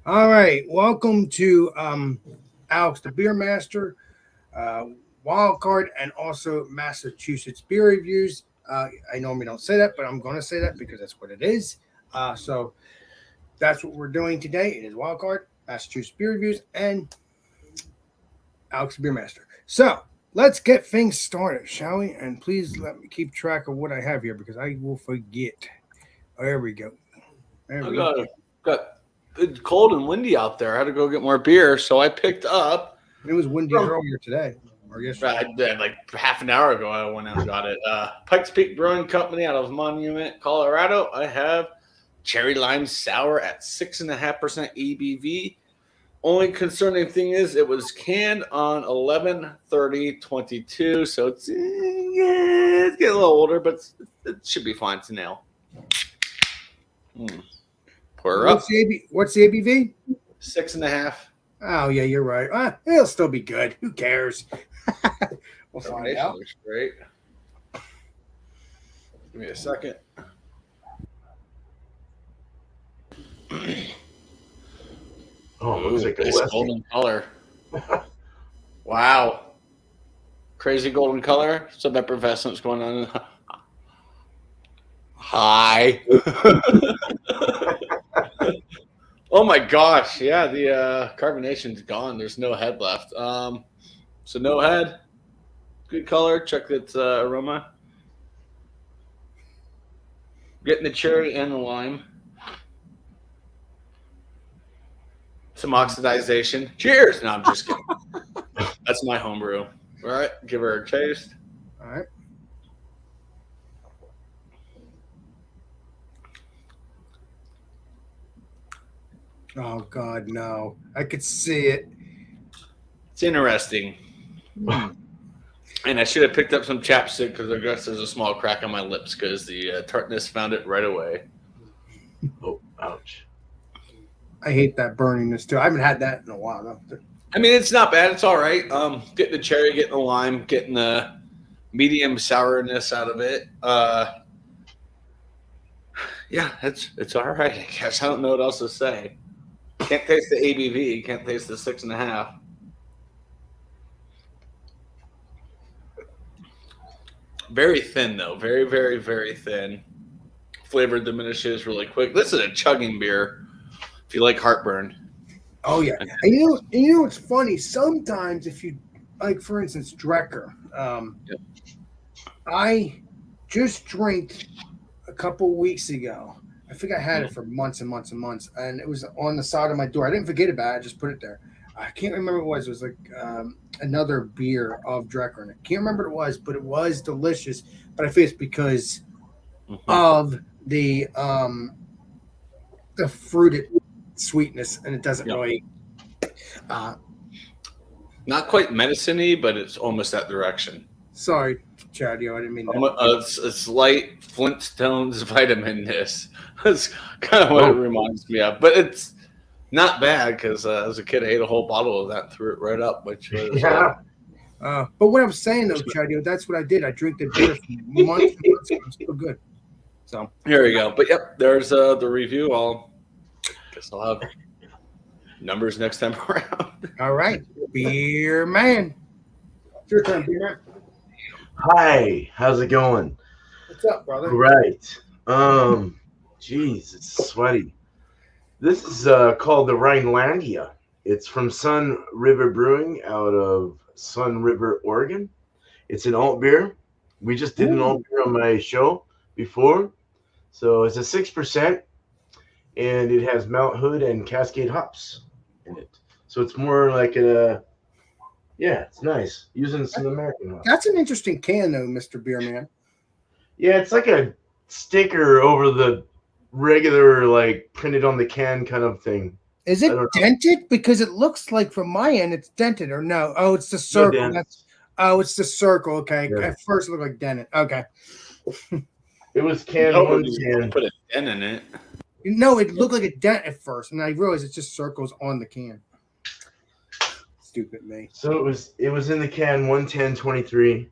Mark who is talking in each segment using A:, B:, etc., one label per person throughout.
A: All right, welcome to Alex the Beer Master, uh, WildCard, and also Massachusetts Beer Reviews. I normally don't say that, but I'm going to say that because that's what it is. So that's what we're doing today. It is WildCard, Massachusetts Beer Reviews, and Alex the Beer Master. So let's get things started, shall we? And please let me keep track of what I have here because I will forget. There we go. There
B: I
A: we go.
B: got it's cold and windy out there. I had to go get more beer, so I picked up
A: It was windy
B: from
A: earlier today or yesterday.
B: like half an hour ago. I went out and got it. Pikes Peak Brewing Company out of Monument, Colorado. I have cherry lime sour at 6.5% ABV. Only concerning thing is it was canned on 11/30/22, so it's getting a little older, but it should be fine to nail. Pour her up.
A: What's the ABV?
B: 6.5.
A: Oh yeah, you're right. It'll still be good. Who cares? We'll find out.
B: Looks great. Give me a second.
C: Oh, looks like a
B: nice
C: Western.
B: golden color. Wow. Crazy golden color. Some effervescence going on. Hi. Oh my gosh. Yeah, the carbonation's gone. There's no head left. So no head. Good color. Check its aroma. Getting the cherry and the lime. Some oxidization. Cheers! No, I'm just kidding. That's my homebrew. All right, give her a taste.
A: All right. Oh God, no! I could see it.
B: It's interesting. And I should have picked up some chapstick because I guess there's a small crack on my lips because the tartness found it right away.
C: Oh, ouch.
A: I hate that burningness too. I haven't had that in a while though.
B: I mean, it's not bad. It's all right. Getting the cherry, getting the lime, getting the medium sourness out of it. Yeah, it's all right. I guess I don't know what else to say. Can't taste the ABV. Can't taste the 6.5. Very thin though. Very, very, very thin. Flavor diminishes really quick. This is a chugging beer. If you like heartburn.
A: Oh yeah, and you know what's funny? Sometimes if you like, for instance, Drecker.
B: Yep.
A: I just drank a couple weeks ago. I think I had it for months and months and months, and it was on the side of my door. I didn't forget about it. I just put it there. I can't remember what it was. It was like another beer of Drecker, and I can't remember what it was, but it was delicious. But I think it's because of the fruited sweetness, and it doesn't really.
B: Not quite medicine-y, but it's almost that direction.
A: Sorry, Chadio, I didn't mean that.
B: It's light Flintstones vitamin-ness. That's kind of what it reminds me of. But it's not bad because as a kid, I ate a whole bottle of that and threw it right up, which was
A: But what I'm saying though, Chadio, that's what I did. I drank the beer for months and months. It was still good. So
B: here we go. But yep, there's the review. Guess I'll have numbers next time around.
A: All right, beer man. It's your turn, beer man.
C: Hi, how's it going?
A: What's up, brother?
C: Right. Geez, it's sweaty. This is called the Rhinelandia. It's from Sun River Brewing out of Sun River, Oregon. It's an alt beer. We just did an alt beer on my show before. So it's a 6%, and it has Mount Hood and Cascade hops in it. So it's more like it's nice. Using some American hops.
A: That's an interesting can, though, Mr. Beerman.
C: Yeah, it's like a sticker over the regular, like, printed on the can kind of thing.
A: Is it dented? Because it looks like from my end it's dented, or no? Oh, it's the circle. It's the circle. Okay. Yeah. At first it looked like dented. Okay.
C: It was canned one can.
B: Put a dent in it.
A: No, it looked like a dent at first, and I realized it's just circles on the can. Stupid me.
C: So it was in the can 110-23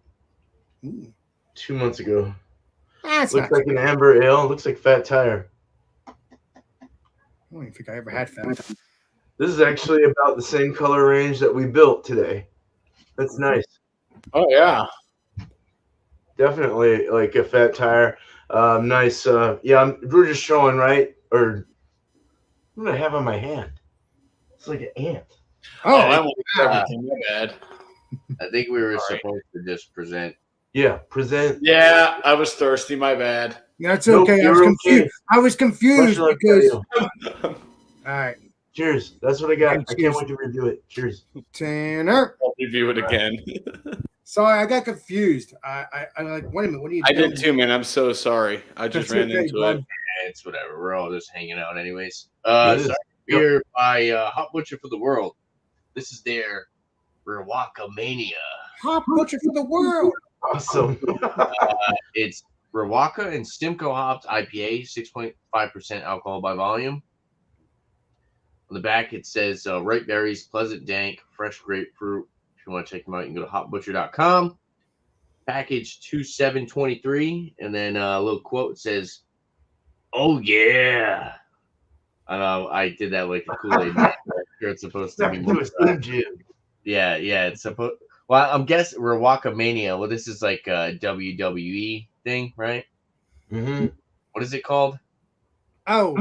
C: 2 months ago. Looks like an amber ale. Looks like Fat Tire.
A: I don't even think I ever had Fat Tire.
C: This is actually about the same color range that we built today. That's nice.
B: Oh yeah.
C: Definitely like a fat tire. Nice. We're just showing, right? Or what do I have on my hand? It's like an ant.
B: Oh,
A: Oh,
B: I won't
D: uh,
B: everything. My bad.
D: I think we were
B: All right.
D: supposed to just present.
C: Yeah, present.
B: Yeah, I was thirsty. My bad.
A: that's
C: Nope,
A: okay.
C: you're okay.
A: I was
C: Much
A: confused
C: love to
A: because.
C: you.
A: All right,
C: Cheers. That's what I got.
A: And
C: I
A: cheers.
C: can't wait to review it. Cheers.
A: Tanner.
B: I'll review it again.
A: Sorry, I got confused. I'm like, wait a minute, what are you
B: I
A: doing?
B: did too, man. I'm so sorry. I just
A: That's
B: ran
A: okay,
B: into
A: bud.
B: it.
D: It's whatever. We're all just hanging out, anyways.
C: It is.
D: Sorry, beer by Hot Butcher for the World. This is their Rawaka Mania.
A: Hot butcher for the world.
C: Awesome.
D: It's Rawaka and Stimco hopped IPA, 6.5% alcohol by volume. On the back, it says ripe berries, pleasant dank, fresh grapefruit. If you want to check them out, you can go to hotbutcher.com. Package 2723, and then a little quote says, "Oh yeah." I know I did that like a Kool-Aid. Sure, it's supposed to be
C: Back
D: more.
C: to a Slim Jim.
D: Yeah, it's supposed. Well, I'm guessing Rawaka Mania. Well, this is like a WWE thing, right?
C: Mm-hmm.
D: What is it called?
A: Oh,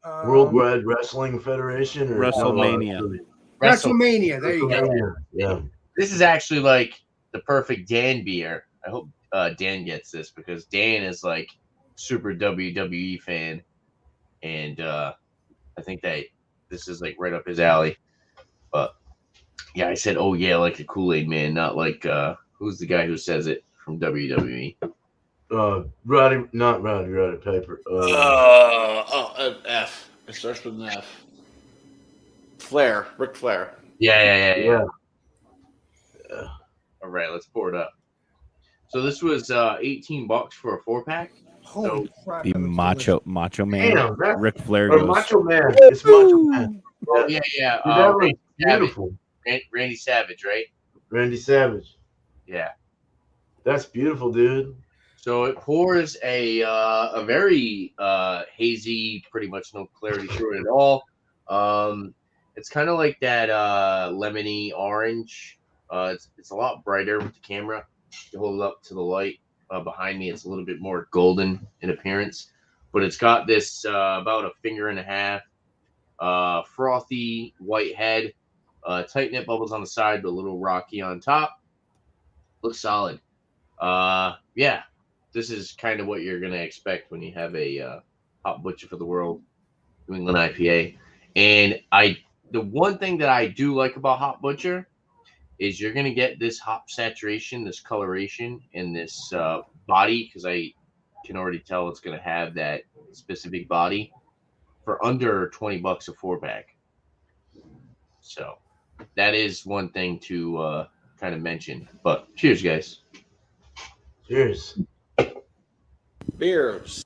C: Worldwide Wrestling Federation or
E: WrestleMania.
A: WrestleMania. There you go.
C: WrestleMania. Yeah.
D: This is actually like the perfect Dan beer. I hope Dan gets this because Dan is like super WWE fan, and I think that this is like right up his alley. But yeah, I said, "Oh yeah," like a Kool-Aid man, not like who's the guy who says it from WWE?
C: Roddy Piper.
B: F. It starts with an F. Flair. Ric Flair.
D: Yeah. All right, let's pour it up. So this was $18 for a 4-pack.
A: Holy crap.
E: The
A: that looks
E: Macho Man.
C: Damn, that's
E: Ric Flair
C: or
E: goes.
C: Macho Man. It's Macho Man.
D: Oh yeah.
C: Dude, that was beautiful.
D: Randy Savage, right?
C: Randy Savage.
D: Yeah.
C: That's beautiful, dude.
D: So it pours a very hazy, pretty much no clarity through it at all. It's kind of like that lemony orange. It's a lot brighter with the camera. You hold it up to the light behind me. It's a little bit more golden in appearance, but it's got this about a finger and a half frothy white head, tight knit bubbles on the side, but a little rocky on top. Looks solid. Yeah, this is kind of what you're gonna expect when you have a Hot Butcher for the World New England IPA. And the one thing that I do like about Hot Butcher is you're gonna get this hop saturation, this coloration, and this body, because I can already tell it's gonna have that specific body for under $20 a 4-pack. So that is one thing to kind of mention. But cheers, guys.
C: Cheers.
B: Beers.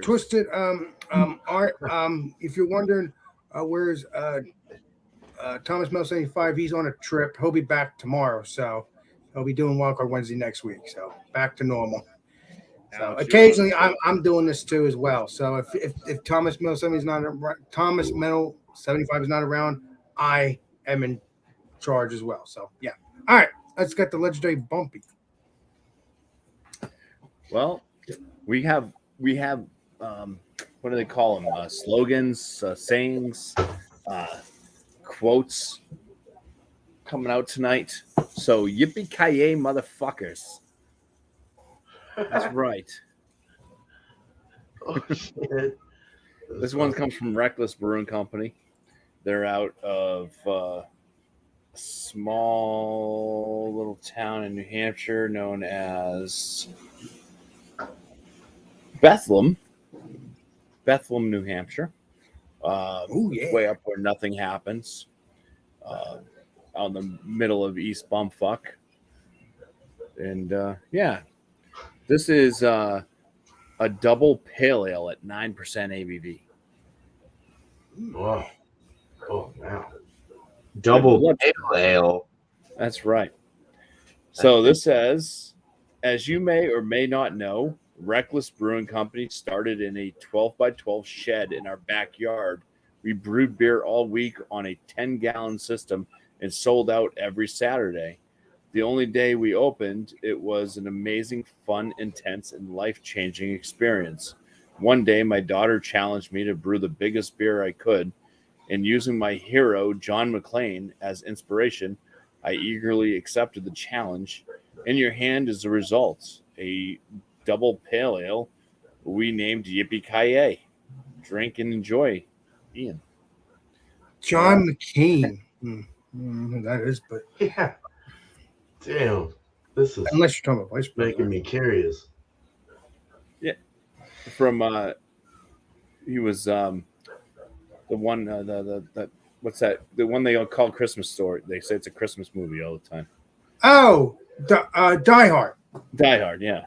A: Twisted Art. If you're wondering where's Thomas Mel 75, he's on a trip. He'll be back tomorrow, so he'll be doing WildCard Wednesday next week. So back to normal. So occasionally I'm doing this too as well. So if Thomas Mel 75 is not around, Thomas Mel 75 is not around, I am in charge as well. So yeah. All right, let's get the legendary Bumpy.
E: Well, we have what do they call them? Slogans, sayings, quotes coming out tonight. So yippee-ki-yay, motherfuckers. That's right.
C: Oh, shit.
E: This one comes from Reckless Brewing Company. They're out of a small little town in New Hampshire known as Bethlehem, New Hampshire.
A: Oh yeah.
E: Way up where nothing happens. Out in the middle of East Bumfuck. And yeah, this is a double pale ale at 9% ABV.
C: Wow. Oh, wow.
D: Double pale ale.
E: That's right. So this says, as you may or may not know, Reckless Brewing Company started in a 12 by 12 shed in our backyard We brewed beer all week on a 10-gallon system and sold out every Saturday. The only day we opened, it was an amazing, fun, intense, and life-changing experience. One day, my daughter challenged me to brew the biggest beer I could, and using my hero, John McClane, as inspiration, I eagerly accepted the challenge. In your hand is the result, a double pale ale we named Yippee-Ki-Yay. Drink and enjoy, Ian.
A: John McCain. That is, but
C: Yeah. Damn. This is
A: unless you're talking about vice
C: making
A: president.
C: me curious.
E: From he was the one the what's that, the one they all call Christmas Story. They say it's a Christmas movie all the time.
A: Oh, Die Hard.
E: Die Hard, yeah.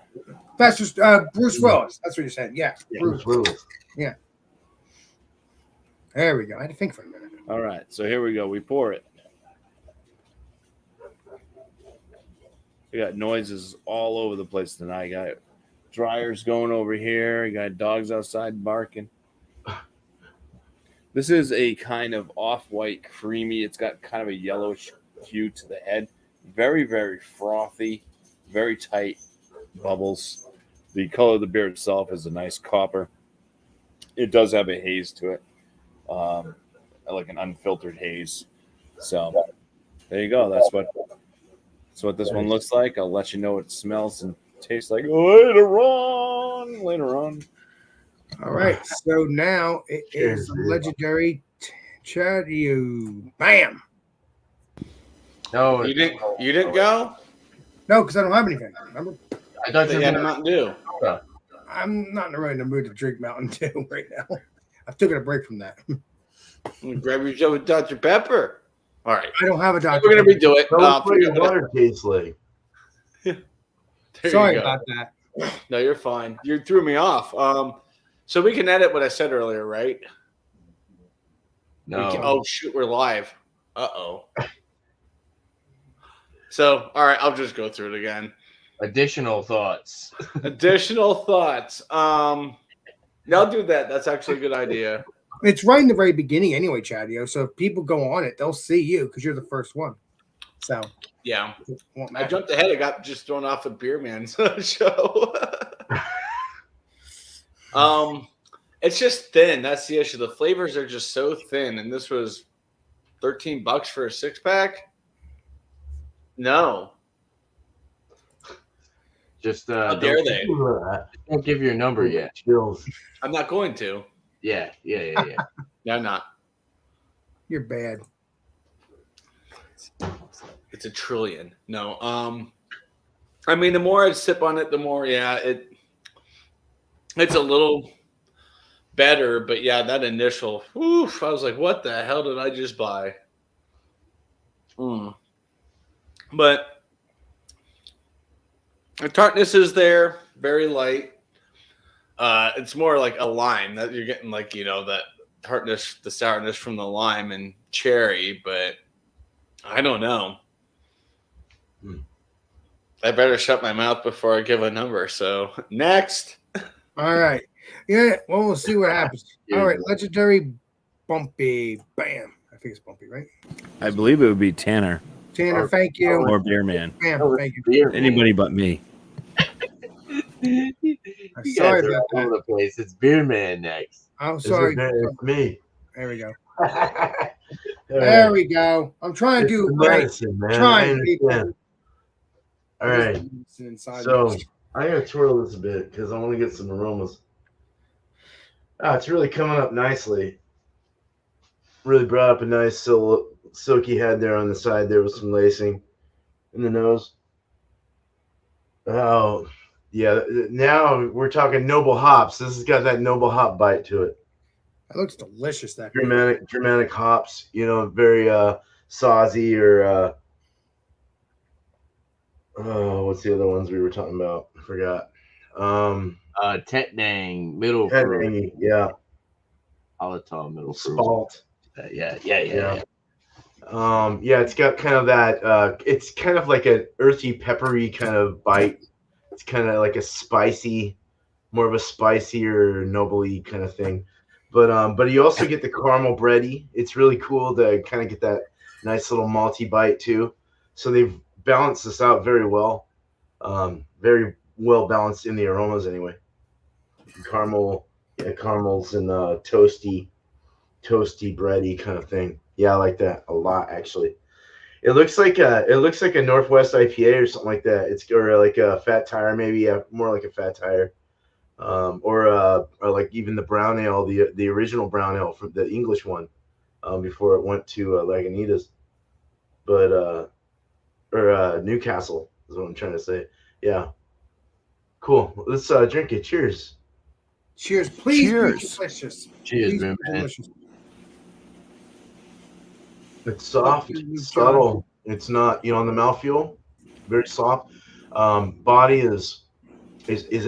A: That's just Bruce Willis. That's what you said. Yeah, Bruce.
C: Willis.
A: There we go. I had to think for a minute.
E: All right, so here we go. We pour it. We got noises all over the place tonight. I got dryers going over here. I got dogs outside barking. This is a kind of off-white creamy. It's got kind of a yellowish hue to the head. Very, very frothy. Very tight bubbles. The color of the beer itself is a nice copper. It does have a haze to it. Like an unfiltered haze. So there you go. That's what this one looks like. I'll let you know what it smells and tastes like later on.
A: All right. So now it is a legendary Chadio. Bam.
D: No,
B: You didn't go?
A: No, because I don't have anything. Remember?
D: I thought
B: They had a Mountain Dew.
A: I'm not really in the mood to drink Mountain Dew right now. I've taken a break from that.
B: Grab yourself a Dr. Pepper. All right.
A: I don't have a doctor.
B: We're going to redo it.
C: What
B: forget
C: your
B: what
C: water tastes like?
B: There you
A: Sorry
B: go.
A: about that.
B: No, you're fine. You threw me off. So we can edit what I said earlier, right?
D: no.
B: Oh, shoot, we're live. Uh-oh. So, all right, I'll just go through it again.
D: Additional thoughts.
B: Additional thoughts. I'll do that. That's actually a good idea.
A: It's right in the very beginning anyway, Chadio. So if people go on it, they'll see you because you're the first one. So
B: Yeah.
A: it won't
B: I
A: matter.
B: jumped ahead. I got just thrown off a Beer Man's show. It's just thin. That's the issue. The flavors are just so thin. And this was $13 for a 6-pack. No.
D: Just
B: How dare they?
D: don't give your number yet.
C: Chills.
B: I'm not going to.
D: Yeah.
B: No, I'm not.
A: You're bad.
B: It's a trillion. No. I mean, the more I sip on it, the more, it's a little better. But yeah, that initial, I was like, what the hell did I just buy? But the tartness is there, very light. It's more like a lime that you're getting, like, that tartness, the sourness from the lime and cherry, but I don't know. I better shut my mouth before I give a number. So next.
A: All right. Yeah. Well, we'll see what happens. All right. Legendary Bumpy. Bam. I think it's Bumpy, right?
E: I believe it would be Tanner
A: Tanner, thank you.
E: or Beer Man.
A: Bam. Thank you.
D: Beer.
E: Anybody but me.
A: I'm
D: You
A: sorry
D: guys are
A: about
D: all over
A: that.
D: the place. It's Beer Man next.
A: I'm
C: It's
A: sorry.
C: me.
A: There we go.
C: There
A: There we go. I'm trying to do it right.
C: medicine, man.
A: Trying,
C: I
A: people.
C: understand. All right.
A: Inside
C: So
A: me.
C: I'm gonna twirl this a bit because I want to get some aromas. It's really coming up nicely. Really brought up a nice silky head there on the side there with some lacing in the nose. Oh, yeah. Now we're talking noble hops. This has got that noble hop bite to it.
A: That looks delicious. That
C: Germanic hops. Very saucy or what's the other ones we were talking about? I forgot.
D: Tettnang, middle fruit.
C: Headbangy, yeah.
D: Holoton, middle fruit.
C: Spalt.
D: Yeah.
C: Yeah, it's got kind of that. It's kind of like an earthy, peppery kind of bite. It's kind of like a spicy, more of a spicier, noble-y kind of thing. But you also get the caramel bready. It's really cool to kind of get that nice little malty bite too. So they've balanced this out very well. Very well balanced in the aromas anyway. Caramel, yeah, caramels and toasty bready kind of thing. Yeah, I like that a lot actually. It looks like a Northwest IPA or something like that. It's or like a Fat Tire, maybe more like a Fat Tire, or like even the brown ale, the original brown ale from the English one, before it went to Lagunitas, but or Newcastle is what I'm trying to say. Yeah, cool. Let's drink it. Cheers.
A: Cheers. Please
E: Cheers.
A: be delicious.
D: Cheers,
A: Please
D: man.
A: be delicious.
C: It's soft, it's subtle. It's not, on the mouthfeel, very soft. Body is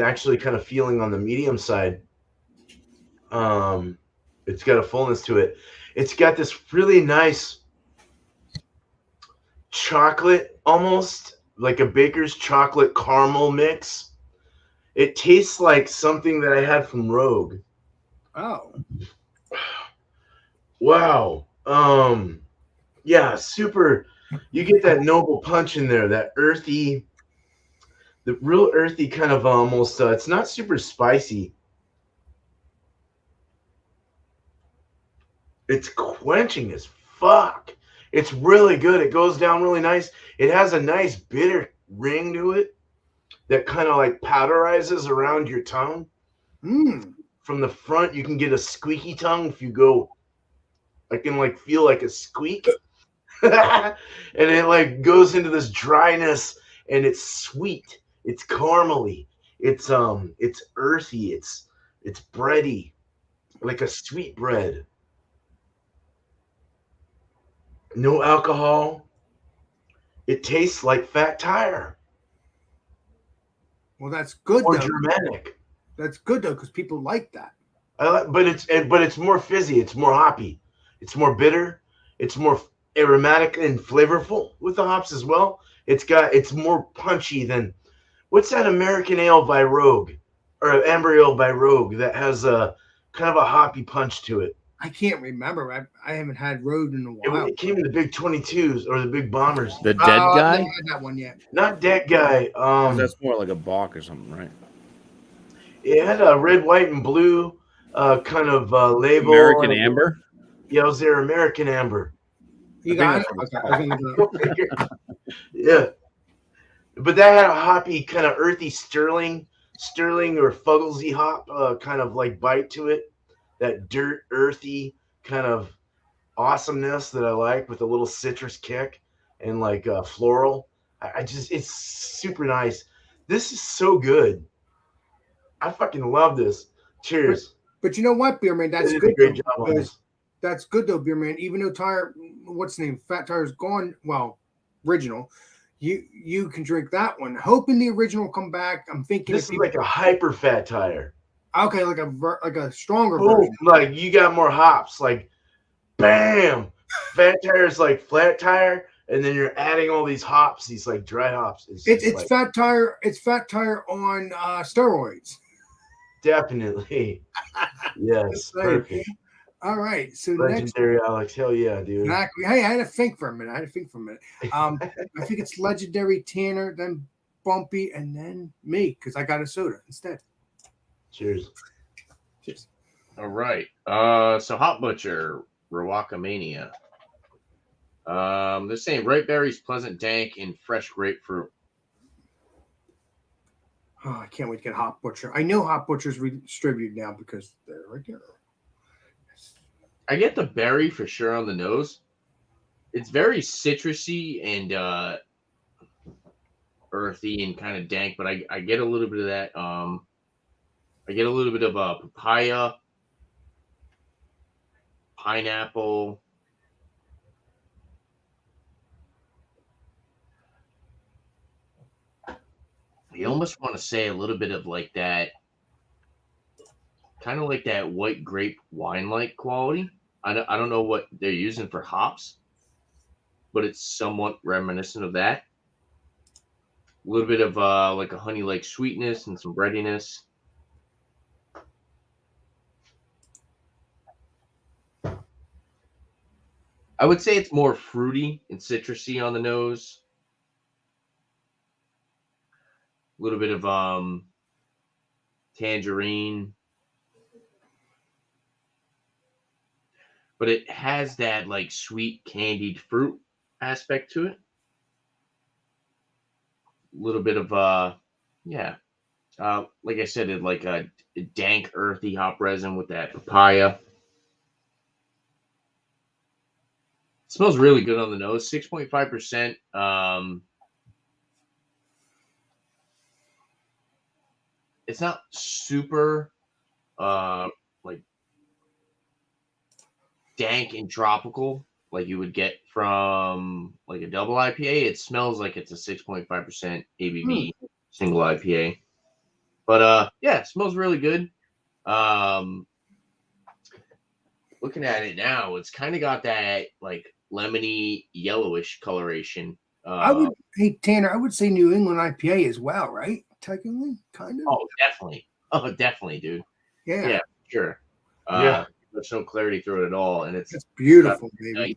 C: actually kind of feeling on the medium side. It's got a fullness to it. It's got this really nice chocolate, almost like a baker's chocolate caramel mix. It tastes like something that I had from Rogue.
A: Oh.
C: Wow. Yeah, super. You get that noble punch in there, that earthy, the real earthy kind of almost. It's not super spicy. It's quenching as fuck. It's really good. It goes down really nice. It has a nice bitter ring to it that kind of like powderizes around your tongue. From the front, you can get a squeaky tongue if you go. I can like feel like a squeak. And it like goes into this dryness, and it's sweet, it's caramely, it's earthy, it's bready, like a sweet bread. No alcohol. It tastes like Fat Tire.
A: Well, that's good
C: Or
A: though.
C: Germanic.
A: That's good though, because people like that.
C: But it's more fizzy, it's more hoppy, it's more bitter, it's more aromatic and flavorful with the hops as well. It's more punchy than what's that American ale by Rogue or Amber Ale by Rogue that has a kind of a hoppy punch to it.
A: I can't remember. I haven't had Road in a while.
C: It came in the big 22s or the big bombers.
E: The dead
A: I've
E: guy?
A: never had that one yet.
C: Not Dead Guy.
E: That's more like a Bach or something, right?
C: It had a red, white, and blue kind of label.
E: American Amber?
C: Yeah, it was their American Amber.
A: You
E: I
A: got
E: think
A: it?
E: that's
A: Okay. I was gonna go.
C: Yeah. But that had a hoppy, kind of earthy sterling or Fugglesy hop kind of like bite to it. That dirt, earthy kind of awesomeness that I like with a little citrus kick and like floral. It's super nice. This is so good. I fucking love this. Cheers.
A: But you know what, Beer Man? That's
C: They did
A: good.
C: a great
A: though,
C: job on
A: because
C: this.
A: That's good though, Beer Man. Even though what's the name? Fat Tire's gone. Well, original. You can drink that one. Hoping the original will come back. I'm thinking
C: This is like a hyper Fat Tire.
A: okay, like a stronger
C: Boom.
A: version.
C: Like you got more hops. Like bam. Fat Tire is like Flat Tire, and then you're adding all these hops, these like dry hops.
A: It's
C: like,
A: Fat Tire. It's Fat Tire on steroids.
C: definitely. Yes, perfect.
A: All right. So
C: Legendary Alex. Hell yeah, dude.
A: exactly. Hey, I had to think for a minute. I think it's Legendary Tanner, then Bumpy, and then me because I got a soda instead.
C: Cheers.
A: Cheers.
D: All right. So Hot Butcher, Rawaka Mania. They're saying ripe berries, pleasant dank, and fresh grapefruit.
A: Oh, I can't wait to get Hot Butcher. I know Hot Butcher's distributed now because they're right there.
D: I get the berry for sure on the nose. It's very citrusy and earthy and kind of dank, but I get a little bit of that. I get a little bit of papaya, pineapple. You almost want to say a little bit of like that, kind of like that white grape wine-like quality. I don't know what they're using for hops, but it's somewhat reminiscent of that. A little bit of like a honey-like sweetness and some breadiness. I would say it's more fruity and citrusy on the nose. A little bit of tangerine. But it has that like sweet candied fruit aspect to it. A little bit of like I said, it like a dank, earthy hop resin with that papaya. It smells really good on the nose. 6.5%. It's not super like dank and tropical like you would get from like a double IPA. It smells like it's a 6.5% ABV single IPA. But yeah, it smells really good. Looking at it now, it's kind of got that like lemony yellowish coloration.
A: Hey Tanner, I would say New England IPA as well, right? Technically, kind of.
D: Oh, definitely. Oh, definitely, dude.
A: Yeah,
D: Sure.
C: Yeah.
D: There's no clarity through it at all, and
A: it's beautiful, baby.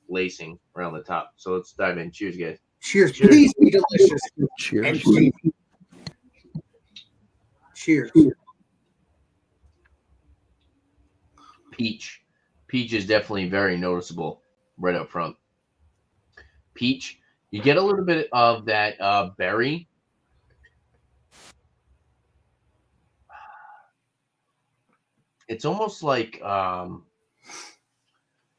D: Lacing around the top. So let's dive in. Cheers, guys.
A: Cheers. Please be delicious.
E: Cheers.
A: And creamy. Cheers.
D: Peach. Peach is definitely very noticeable right up front. Peach. You get a little bit of that berry. It's almost like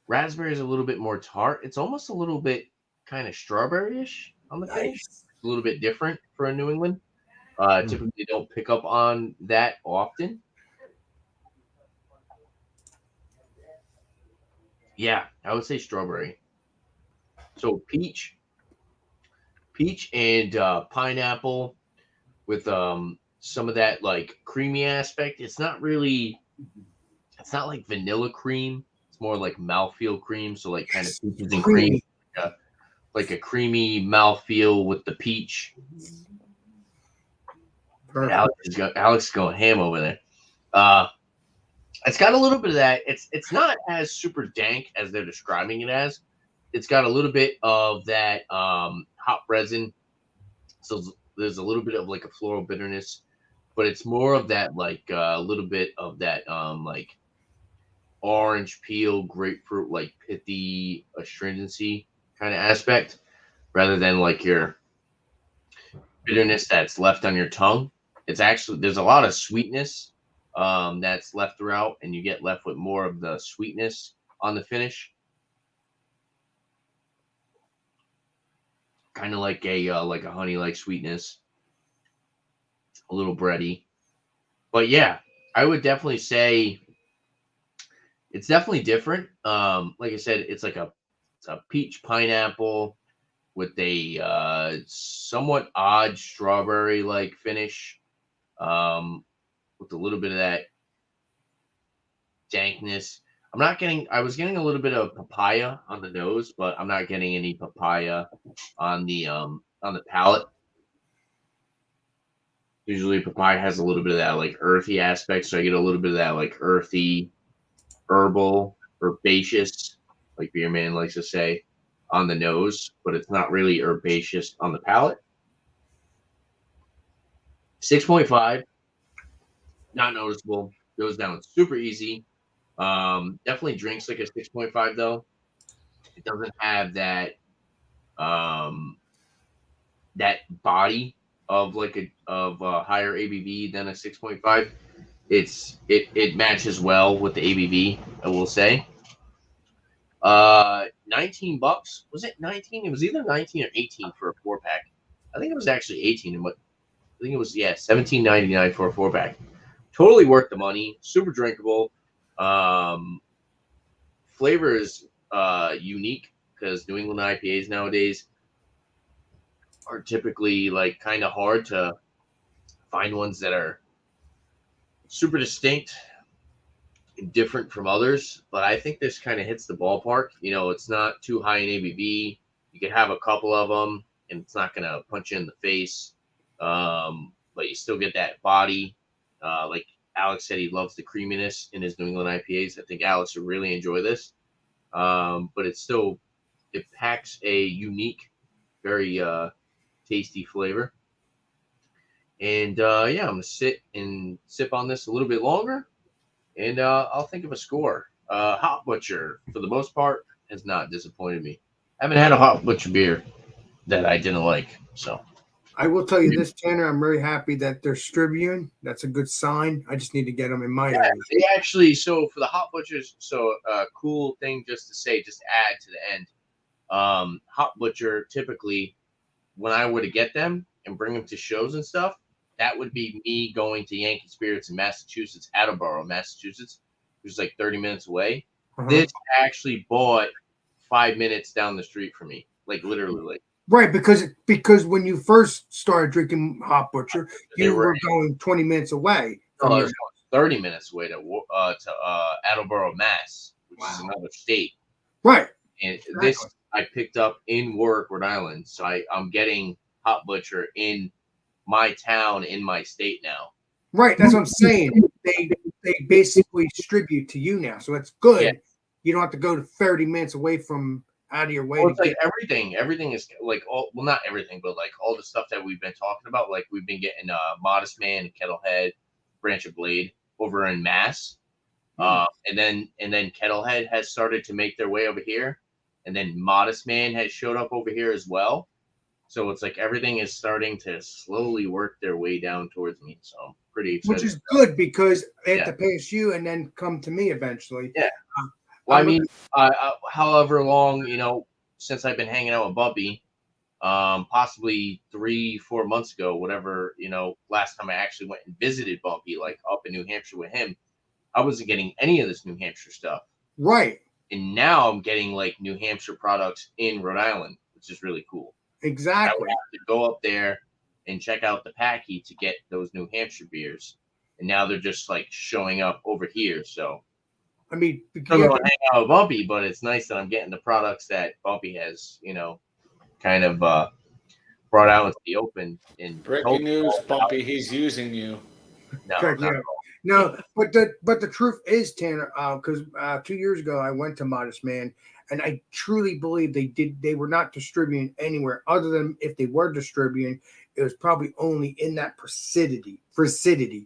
D: raspberry is a little bit more tart. It's almost a little bit kind of strawberry-ish on the finish.
A: Nice.
D: It's a little bit different for a New England. Typically don't pick up on that often. Yeah, I would say strawberry. So peach and pineapple with some of that like creamy aspect. It's not like vanilla cream. It's more like mouthfeel cream. So like kind of peaches and cream, like a creamy mouthfeel with the peach. Alex is going ham over there. It's got a little bit of that. It's not as super dank as they're describing it as. It's got a little bit of that hop resin. So there's a little bit of like a floral bitterness, but it's more of that like a little bit of that like orange peel, grapefruit, like pithy astringency kind of aspect, rather than like your bitterness that's left on your tongue. It's actually, there's a lot of sweetness that's left throughout, and you get left with more of the sweetness on the finish. Kind of like a honey-like sweetness, a little bready. But yeah, I would definitely say it's definitely different. Like I said, it's a peach pineapple with a somewhat odd strawberry-like finish, with a little bit of that dankness. I was getting a little bit of papaya on the nose, but I'm not getting any papaya on the palate. Usually papaya has a little bit of that like earthy aspect, so I get a little bit of that like earthy, herbal, herbaceous, like Beer Man likes to say, on the nose, but it's not really herbaceous on the palate. 6.5, not noticeable. Goes down super easy. Definitely drinks like a 6.5 though. It doesn't have that that body of like a higher ABV than a 6.5. It matches well with the ABV, I will say. $19. Was it 19? It was either 19 or 18 for a 4-pack. I think it was actually 18, and I think it was $17.99 for a 4-pack. Totally worth the money. Super drinkable. Flavor is unique because New England IPAs nowadays are typically like kind of hard to find ones that are super distinct and different from others. But I think this kind of hits the ballpark. You know, it's not too high in ABV. You can have a couple of them, and it's not going to punch you in the face. But you still get that body. Like Alex said, he loves the creaminess in his New England IPAs. I think Alex would really enjoy this. but it packs a unique, very tasty flavor. And yeah, I'm gonna sit and sip on this a little bit longer, and I'll think of a score. Hot Butcher, for the most part, has not disappointed me. I haven't had a Hot Butcher beer that I didn't like. So
A: I will tell you this, Tanner. I'm very happy that they're distributing. That's a good sign. I just need to get them in my area.
D: they actually, so for the Hot Butchers, so cool thing just to say, just add to the end. Hot Butcher, typically, when I were to get them and bring them to shows and stuff, that would be me going to Yankee Spirits in Massachusetts, Attleboro, Massachusetts, which is like 30 minutes away.
A: Uh-huh.
D: This actually bought 5 minutes down the street from me, like literally. Like,
A: Right, because when you first started drinking Hot Butcher, you were going 20 minutes away.
D: I was going 30 minutes away to Attleboro, Mass, which is another state.
A: Right.
D: And
A: Exactly.
D: this I picked up in Warwick, Rhode Island. So I'm getting Hot Butcher in my town, in my state now.
A: Right, that's what I'm saying. They basically distribute to you now, so it's good.
D: Yeah.
A: You don't have to go to 30 minutes away from out of your way.
D: Well,
A: to
D: it's like
A: get,
D: everything is like not everything, but like all the stuff that we've been talking about. Like we've been getting Modest Man, Kettlehead, Branch of Blade over in Mass, and then Kettlehead has started to make their way over here, and then Modest Man has showed up over here as well. So it's like everything is starting to slowly work their way down towards me. So I'm pretty excited.
A: which is good because they have to pass you and then come to me eventually.
D: Yeah. Well, I mean, however long, since I've been hanging out with Bumpy, possibly 3-4 months ago, whatever, last time I actually went and visited Bumpy, like up in New Hampshire with him, I wasn't getting any of this New Hampshire stuff.
A: Right.
D: And now I'm getting like New Hampshire products in Rhode Island, which is really cool. I
A: Exactly.
D: would have to go up there and check out the Packy to get those New Hampshire beers. And now they're just like showing up over here. So
A: I mean,
D: I'm going to hang out with Bumpy, but it's nice that I'm getting the products that Bumpy has, kind of brought out into the open. And
B: Breaking news, Bumpy, he's using you.
D: No,
A: correct,
D: not
A: yeah.
D: at all.
A: No, but the truth is, Tanner, because 2 years ago I went to Modest Man, and I truly believe they were not distributing anywhere other than if they were distributing, it was probably only in that vicinity,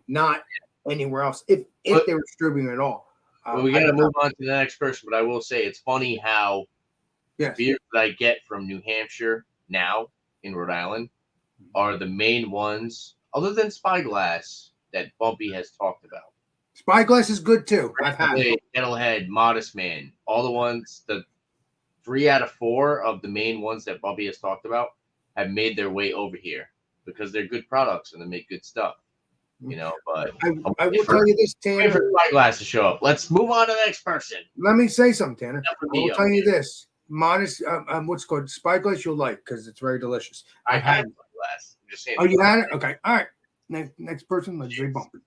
A: not anywhere else. If they were distributing at all.
D: Well, we got to move on to the next person, but I will say it's funny how beers that I get from New Hampshire now in Rhode Island are the main ones, other than Spyglass, that Bumpy has talked about.
A: Spyglass is good too. I've had it.
D: Kettlehead, Modest Man, all the ones, the 3 out of 4 of the main ones that Bumpy has talked about have made their way over here because they're good products and they make good stuff. But
A: I will tell you this,
D: wait
A: Tanner.
D: for Spyglass to show up. Let's move on to the next person.
A: Let me say something, Tanner.
D: That would
A: I
D: be
A: will tell you this. Modest, what's called Spyglass, you'll like because it's very delicious.
D: I had Spyglass. I'm just saying.
A: Oh, you had it? Okay. All right. Next person, let's Bumpy.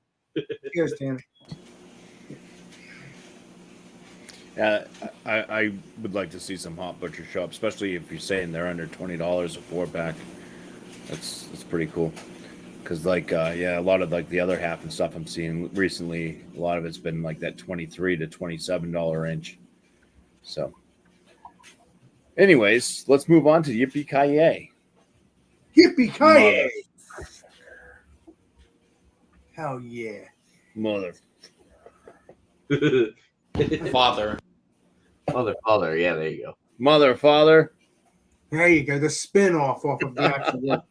A: Cheers, Tanner.
E: I would like to see some Hot Butcher show up, especially if you're saying they're under $20 a 4-pack. That's pretty cool. Because a lot of like the other half and stuff I'm seeing recently, a lot of it's been like that $23 to $27 range. So, anyways, let's move on to Yippee Ki-Yay.
A: Yippee Ki-Yay! Hell yeah!
E: Mother.
B: Father.
D: Father. Yeah, there you go.
E: Mother, father.
A: There you go. The spin-off off of the actual one.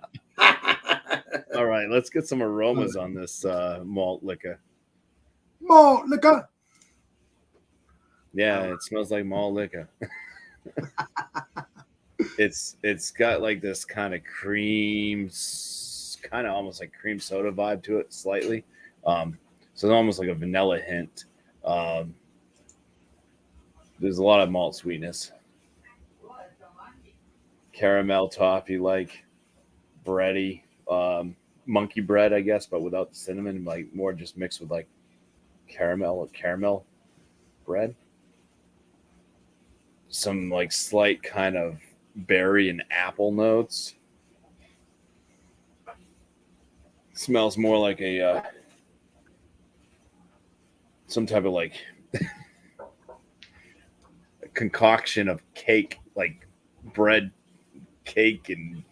E: All right, let's get some aromas on this malt liquor.
A: Malt liquor.
E: Yeah, it smells like malt liquor. It's got like this kind of cream, kind of almost like cream soda vibe to it, slightly. So almost like a vanilla hint. There's a lot of malt sweetness. Caramel toffee, like bready, monkey bread, I guess, but without the cinnamon, like more just mixed with like caramel bread. Some like slight kind of berry and apple notes. Smells more like a some type of like concoction of cake, like bread, cake, and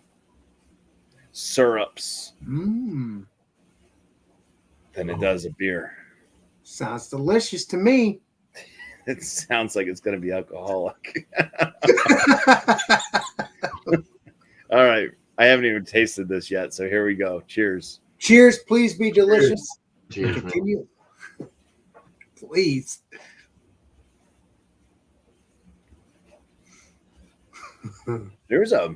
E: syrups
A: Mmm.
E: than it does a beer.
A: Sounds delicious to me.
E: It sounds like it's going to be alcoholic. All right. I haven't even tasted this yet, so here we go. Cheers.
A: Cheers. Please be delicious.
D: Cheers, man.
A: Continue. Please.
E: There's a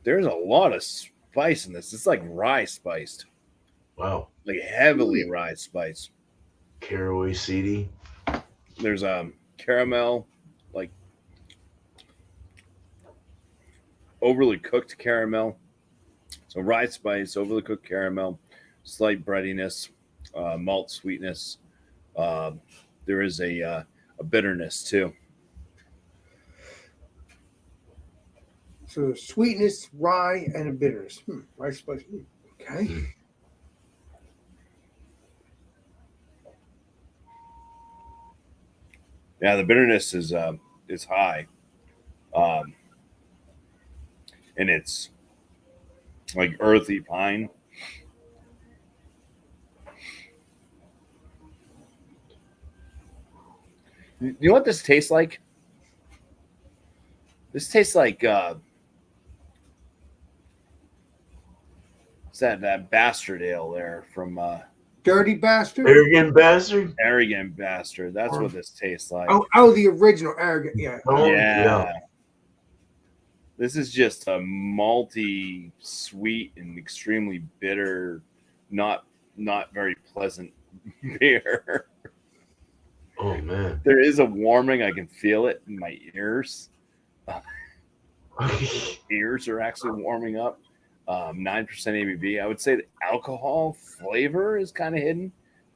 E: lot of spice in this. It's like rye spiced,
C: Wow.
E: like heavily rye spice.
C: Caraway seedy.
E: There's caramel, like overly cooked caramel. So rye spice, overly cooked caramel, slight breadiness, malt sweetness. There is a bitterness too.
A: So sweetness, rye, and a bitterness. Rye spice. Okay.
E: Yeah, the bitterness is high, and it's like earthy pine. You know what this tastes like? This tastes like it's that bastard ale there from
A: Dirty bastard.
C: Arrogant bastard.
E: Arrogant Bastard. That's what this tastes like.
A: Oh, the original arrogant. Yeah.
C: Oh,
E: yeah. This is just a malty, sweet, and extremely bitter, not very pleasant beer.
C: Oh man.
E: There is a warming. I can feel it in my ears. Ears are actually warming up. 9% ABV. I would say the alcohol flavor is kind of hidden,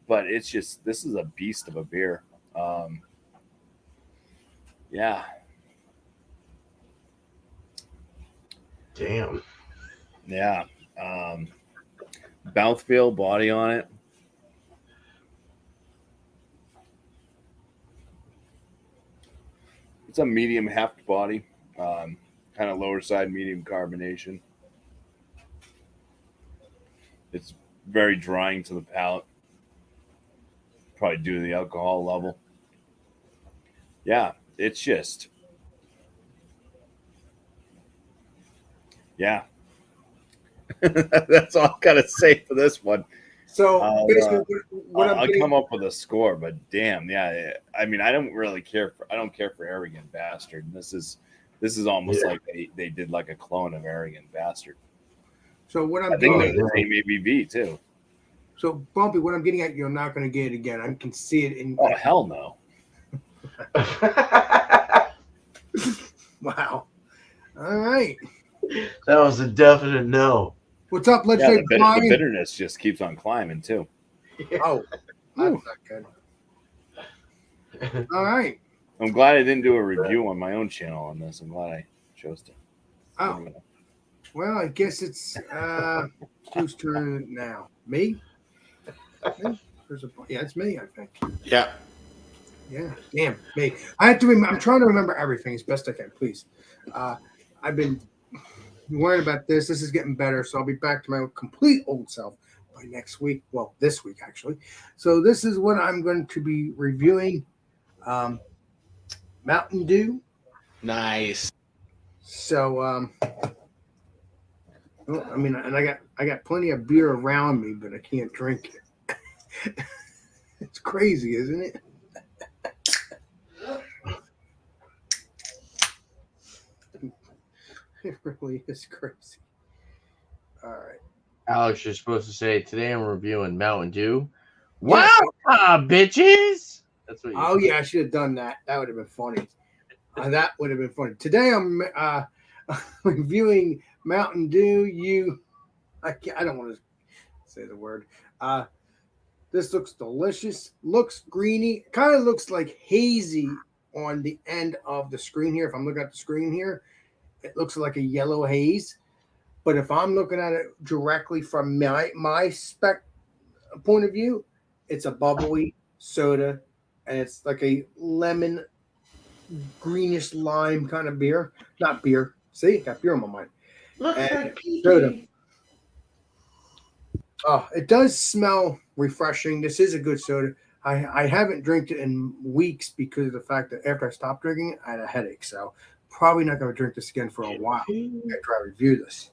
E: but it's just, this is a beast of a beer. Yeah.
C: Damn.
E: Yeah. Mouthfeel, body on it. It's a medium heft body, kind of lower side medium carbonation. It's very drying to the palate, probably due to the alcohol level. Yeah, it's just, yeah. That's all I gotta say for this one.
A: So basically, what I'm
E: I'll
A: getting,
E: come up with a score, but damn, yeah. I mean, I don't really care for. I don't care for Arrogant Bastard. This is almost like they did like a clone of Arrogant Bastard.
A: so what I'm
E: I think
A: getting,
E: they're the same ABV too.
A: so Bumpy, what I'm getting at, you're not going to get it again. I can see it in.
E: Oh hell no!
A: Wow. All right.
C: That was a definite no.
A: What's up,
E: Yeah,
A: legislative
E: the bitterness just keeps on climbing too.
A: Oh, that's not good. All right.
E: I'm glad I didn't do a review on my own channel on this. I'm glad I chose to.
A: Oh, well, I guess it's whose turn now? Me? Yeah, it's me, I think.
B: Yeah.
A: Yeah, damn, me. I have to I'm trying to remember everything as best I can, please. I've been worrying about this. This is getting better, so I'll be back to my complete old self by next week. Well, this week, actually. So this is what I'm going to be reviewing. Mountain Dew.
B: Nice.
A: So, well, I mean, and I got plenty of beer around me, but I can't drink it. It's crazy, isn't it? It really is crazy. All right.
D: Alex, you're supposed to say, today I'm reviewing Mountain Dew.
A: Yeah.
D: Wow, bitches! That's what you
A: Oh yeah, I should have done that. That would have been funny. That would have been funny. Today I'm reviewing Mountain Dew. I don't want to say the word. This looks delicious. Looks greeny. Kind of looks like hazy on the end of the screen here. If I'm looking at the screen here, it looks like a yellow haze. But if I'm looking at it directly from my spec point of view, it's a bubbly soda and it's like a lemon, greenish lime kind of beer. Not beer. See, got beer on my mind.
B: Looks
A: And
B: like pee
A: soda. Oh, it does smell refreshing. This is a good soda. I haven't drank it in weeks because of the fact that after I stopped drinking it, I had a headache. So probably not going to drink this again for a while after I review this.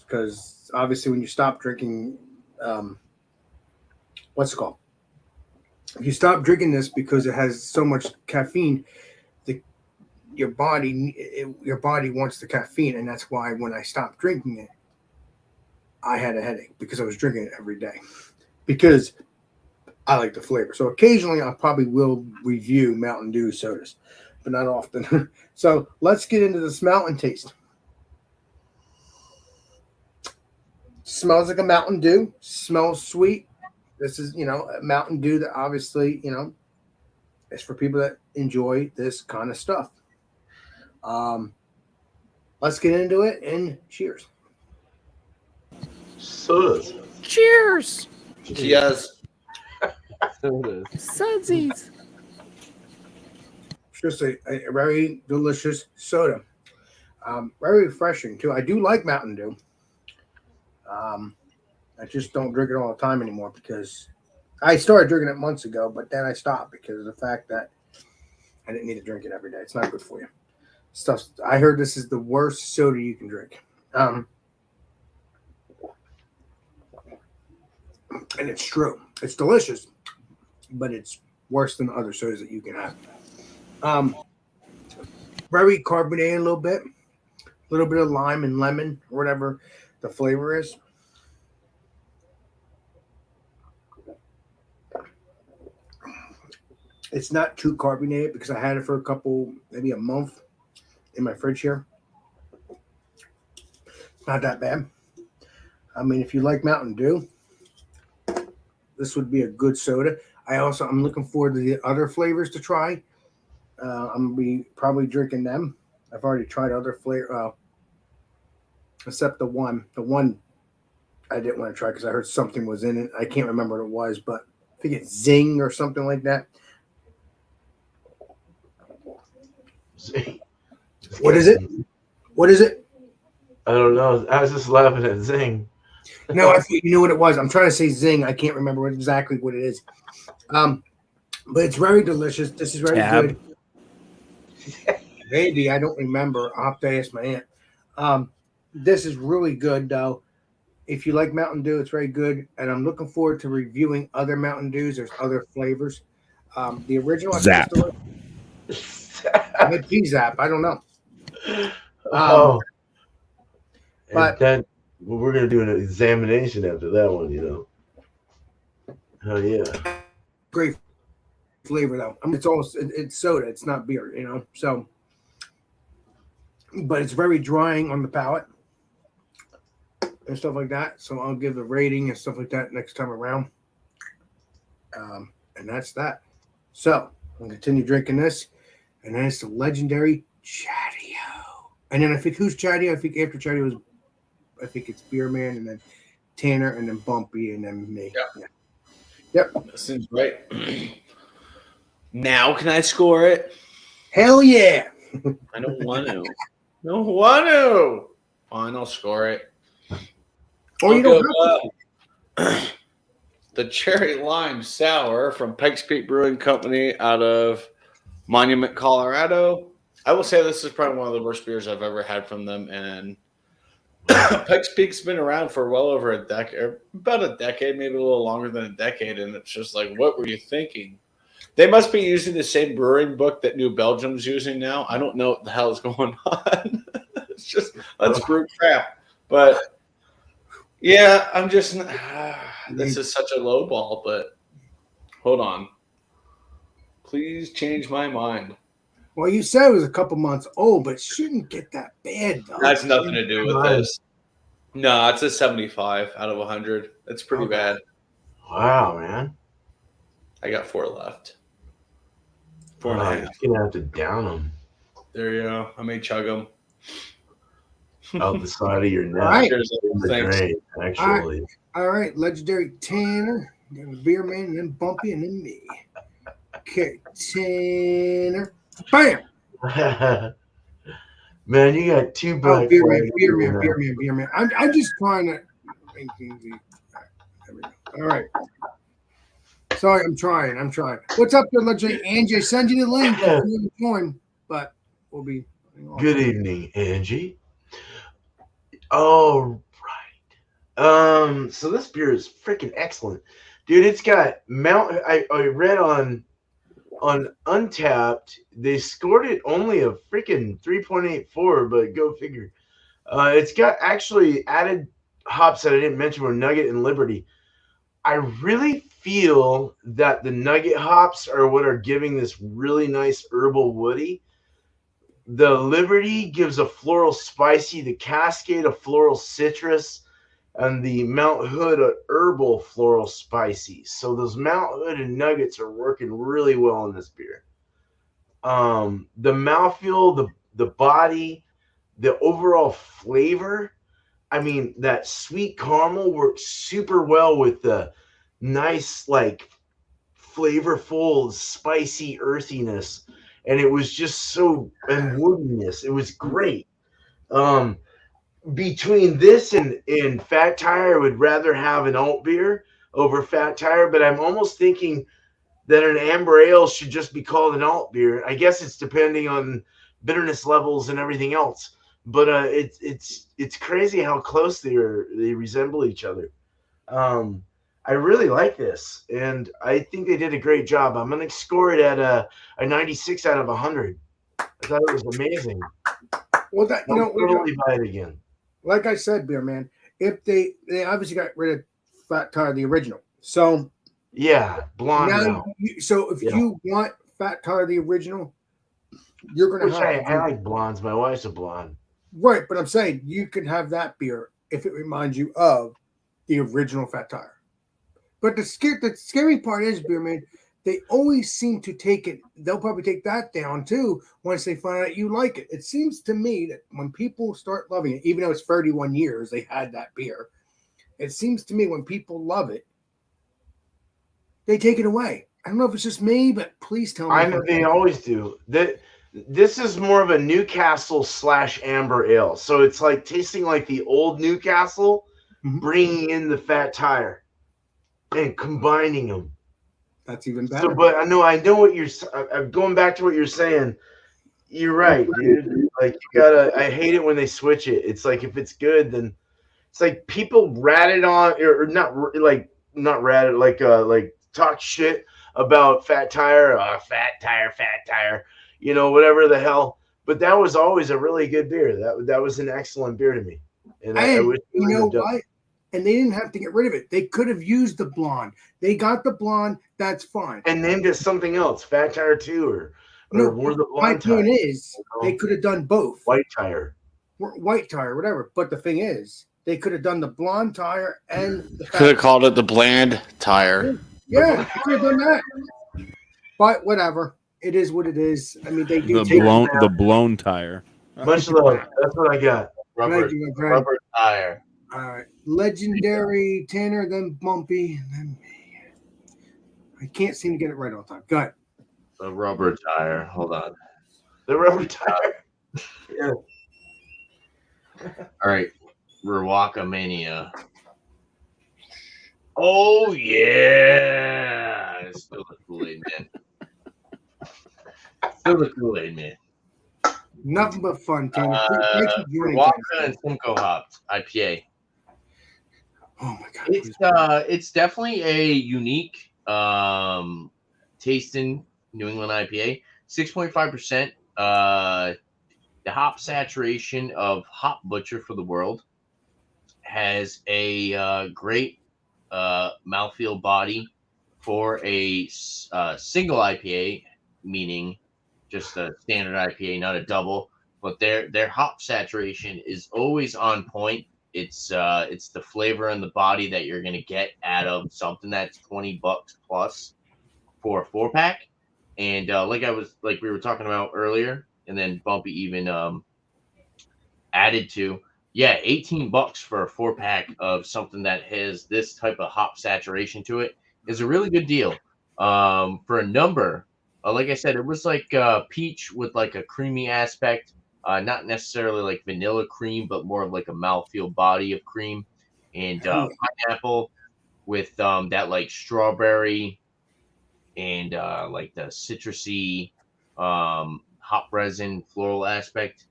A: Because obviously when you stop drinking, what's it called? If you stop drinking this because it has so much caffeine, your body wants the caffeine, and that's why when I stopped drinking it, I had a headache because I was drinking it every day because I like the flavor. So occasionally I probably will review Mountain Dew sodas, but not often. So let's get into the smell and taste. Smells like a Mountain Dew. Smells sweet. This is, a Mountain Dew that obviously, is for people that enjoy this kind of stuff. Let's get into it and cheers.
C: Sodas.
E: Cheers.
B: Yes.
E: Sudsies.
A: It's just a very delicious soda. Very refreshing too. I do like Mountain Dew. I just don't drink it all the time anymore because I started drinking it months ago, but then I stopped because of the fact that I didn't need to drink it every day. It's not good for you. I heard this is the worst soda you can drink. And it's true. It's delicious, but it's worse than other sodas that you can have. Very carbonated a little bit of lime and lemon, or whatever the flavor is. It's not too carbonated because I had it for maybe a month in my fridge here. Not that bad. I mean, if you like Mountain Dew, this would be a good soda. I'm looking forward to the other flavors to try. I'm gonna be probably drinking them. I've already tried other flavor, except the one. The one I didn't want to try because I heard something was in it. I can't remember what it was, but I think it's Zing or something like that.
C: Zing.
A: What is it? What is it?
C: I don't know. I was just laughing at Zing.
A: No, I thought you knew what it was. I'm trying to say Zing. I can't remember exactly what it is. But it's very delicious. This is very good. Maybe I don't remember. I'll have to ask my aunt. This is really good, though. If you like Mountain Dew, it's very good. And I'm looking forward to reviewing other Mountain Dews. There's other flavors. The original
E: Zap.
A: Maybe Zap. I don't know.
C: But then we're gonna do an examination after that one, Oh yeah.
A: Great flavor though. It's soda. It's not beer, So, but it's very drying on the palate and stuff like that. So I'll give the rating and stuff like that next time around. And that's that. So I'll continue drinking this, and then it's the legendary Chatio. And then I think who's Chatio? I think after Chatio it's Beer Man, and then Tanner, and then Bumpy, and then me.
B: Yeah.
A: Yep.
B: That seems right. Now can I score it?
A: Hell yeah.
B: I don't want to. Don't want to. Fine, I'll score it.
A: Or you don't have to.
B: The Cherry Lime Sour from Pikes Peak Brewing Company out of Monument, Colorado. I will say this is probably one of the worst beers I've ever had from them, and Pikes Peak's been around for well over a decade, about a decade, maybe a little longer than a decade, and it's just like, what were you thinking? They must be using the same brewing book that New Belgium's using now. I don't know what the hell is going on. It's just, let's brew crap. But, yeah, I'm just, this is such a low ball, but hold on. Please change my mind.
A: Well, you said it was a couple months old, but it shouldn't get that bad, though.
B: That's nothing to do with this. No, it's a 75 out of 100. It's pretty bad.
C: Wow, man.
B: I got 4 left. 4.5.
C: You're gonna have to down them
B: There you go. I may chug them.
C: out the side of your neck.
A: All right.
C: In the
B: Thanks.
C: drain, actually.
A: All right, legendary Tanner, then Beer Man, and then Bumpy, and then me. Okay, Tanner. Bam!
C: Man, you got two
A: Oh,
C: black
A: beer man,
C: flags
A: beer
C: right
A: man,
C: now.
A: beer man, beer man. I'm just trying to make things easy. There we go. All right. Sorry, I'm trying. What's up there, Legend? Angie, send you the link if you want to join, but we'll be.
C: Good evening, Angie. Oh, right. So this beer is freaking excellent. Dude, it's got I read on Untapped, they scored it only a freaking 3.84, but go figure. It's got actually added hops that I didn't mention were Nugget and Liberty. I really feel that the Nugget hops are what are giving this really nice herbal woody. The Liberty gives a floral spicy, the Cascade a floral citrus, and the Mount Hood a herbal floral spicy. So those Mount Hood and Nuggets are working really well in this beer. The mouthfeel, the body, the overall flavor. I mean, that sweet caramel works super well with the nice, like, flavorful, spicy earthiness. And it was just so, and woodiness. It was great. Between this and Fat Tire, I would rather have an alt beer over Fat Tire, but I'm almost thinking that an amber ale should just be called an alt beer. I guess it's depending on bitterness levels and everything else. But it's crazy how close they resemble each other. I really like this, and I think they did a great job. I'm going to score it at a 96 out of 100. I thought it was amazing.
A: Well, that
C: I'll totally buy it again.
A: Like I said, beer man, if they obviously got rid of Fat Tire, the original. So
C: yeah, blonde.
A: now, so if you want Fat Tire, the original, you're going to have.
C: I like blondes. My wife's a blonde.
A: Right, but I'm saying you could have that beer if it reminds you of the original Fat Tire. But the scary part is, beer man, they always seem to take it. They'll probably take that down too once they find out you like it. It seems to me that when people start loving it, even though it's 31 years they had that beer, it seems to me when people love it, they take it away. I don't know if it's just me, but please tell me.
C: I know they always do. This is more of a Newcastle / amber ale, so it's like tasting like the old Newcastle, bringing in the Fat Tire and combining them.
A: That's even better.
C: So, but I know what you're. I'm going back to what you're saying. You're right, dude. Like you gotta. I hate it when they switch it. It's like if it's good, then it's like people rat it on, or not rat it, like talk shit about Fat Tire. Fat Tire. You know, whatever the hell. But that was always a really good beer. That was an excellent beer to me. And I wish
A: you know what? And they didn't have to get rid of it. They could have used the blonde. They got the blonde. That's fine.
C: And named it something else, Fat Tire 2 or the
A: my
C: blonde tire.
A: point is, they could have done both.
C: White Tire,
A: whatever. But the thing is, they could have done the blonde tire and the
B: could have called it the bland tire.
A: Yeah, they could have done that. But whatever. It is what it is. I mean, they do
E: the blown tire.
C: Much love. That's what I got.
D: Rubber tire.
A: All right. Legendary Tanner, then Bumpy, then me. I can't seem to get it right all the time. Go ahead.
D: The rubber tire. Hold on.
C: The rubber tire. Yeah.
D: All right. Rewaka Mania. Oh, yeah. It's still the Kool-Aid man.
A: Nothing but fun, Tanner.
D: Rewaka and Simcoe hopped IPA.
A: Oh my god!
D: It's definitely a unique tasting New England IPA. 6.5%. The hop saturation of Hop Butcher for the World has a great mouthfeel body for a single IPA, meaning just a standard IPA, not a double. But their hop saturation is always on point. It's the flavor and the body that you're gonna get out of something that's $20 plus for a 4-pack. And like we were talking about earlier, and then Bumpy even added to, $18 for a 4-pack of something that has this type of hop saturation to it is a really good deal. For a number Like I said, it was like peach with like a creamy aspect, not necessarily like vanilla cream, but more of like a mouthfeel body of cream, and pineapple with that like strawberry and like the citrusy hop resin floral aspect.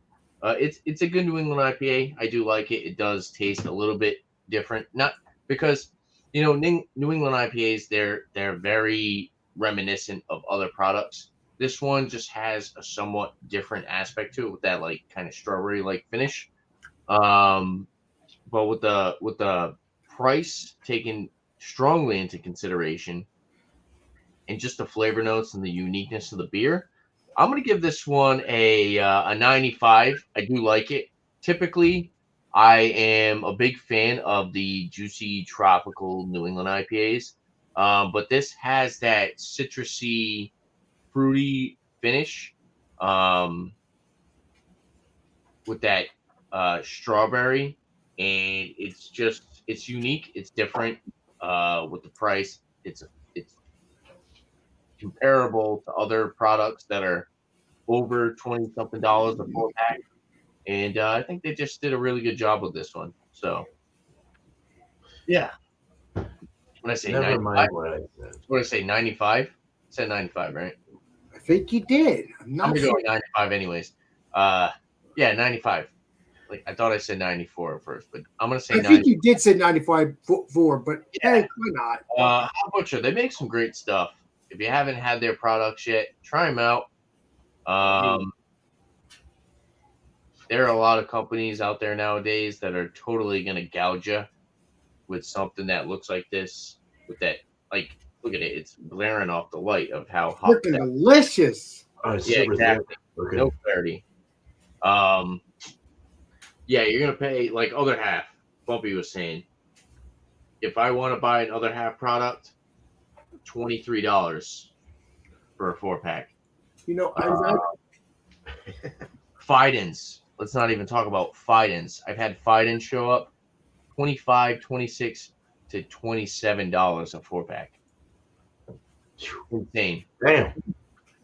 D: It's a good New England IPA. I do like it. It does taste a little bit different, not because New England IPAs they're very reminiscent of other products. This one just has a somewhat different aspect to it with that like kind of strawberry like finish. But with the price taken strongly into consideration and just the flavor notes and the uniqueness of the beer, I'm gonna give this one a 95. I do like it. Typically, I am a big fan of the juicy tropical New England IPAs, but this has that citrusy, fruity finish with that strawberry, and it's unique. It's different with the price. It's comparable to other products that are over 20 something dollars a 4-pack. And I think they just did a really good job with this one. So, yeah. When I say
C: Never
D: 95,
C: mind what I said.
D: what did I say? 95? I said 95, right?
A: I think you did. I'm
D: I'm
A: not
D: gonna go
A: sure.
D: with 95 anyways. Yeah, 95. Like I thought I said 94 at first, but I'm gonna say
A: I
D: 90.
A: think you did say 95 4, but hey, why not?
D: Hot Butcher, they make some great stuff. If you haven't had their products yet, try them out. There are a lot of companies out there nowadays that are totally going to gouge you with something that looks like this. With that, like, look at it. It's glaring off the light of how hot.
A: Freaking delicious.
C: Oh, it's
D: Yeah,
C: super
D: exactly.
C: thick. Okay.
D: No clarity. Yeah, you're going to pay, like, other half. Bumpy was saying. If I want to buy an other half product, $23 for a 4-pack.
A: You know, I read
D: Fidens. Let's not even talk about Fidens. I've had Fidens show up $25, $26 to $27 a 4-pack. Insane.
C: Damn.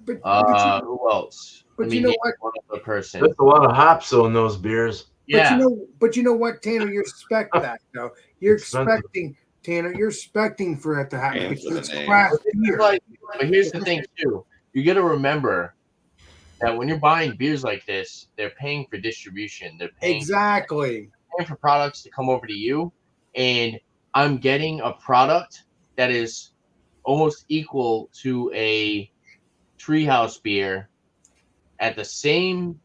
A: but,
D: Who else?
A: but
D: Let me
A: you know
D: name
A: what?
D: one other person.
C: That's a lot of hops though in those beers.
D: Yeah.
A: But you know what, Tanner? You expect that though. You're
C: Expensive.
A: expecting, Tanner. You're expecting for it to happen
B: Hands
A: because
B: with
A: it's
B: an A.
A: craft beer.
D: But here's the thing too. You got to remember that when you're buying beers like this, they're paying for distribution. They're paying
A: Exactly.
D: for products to come over to you, and I'm getting a product that is almost equal to a Treehouse beer at the same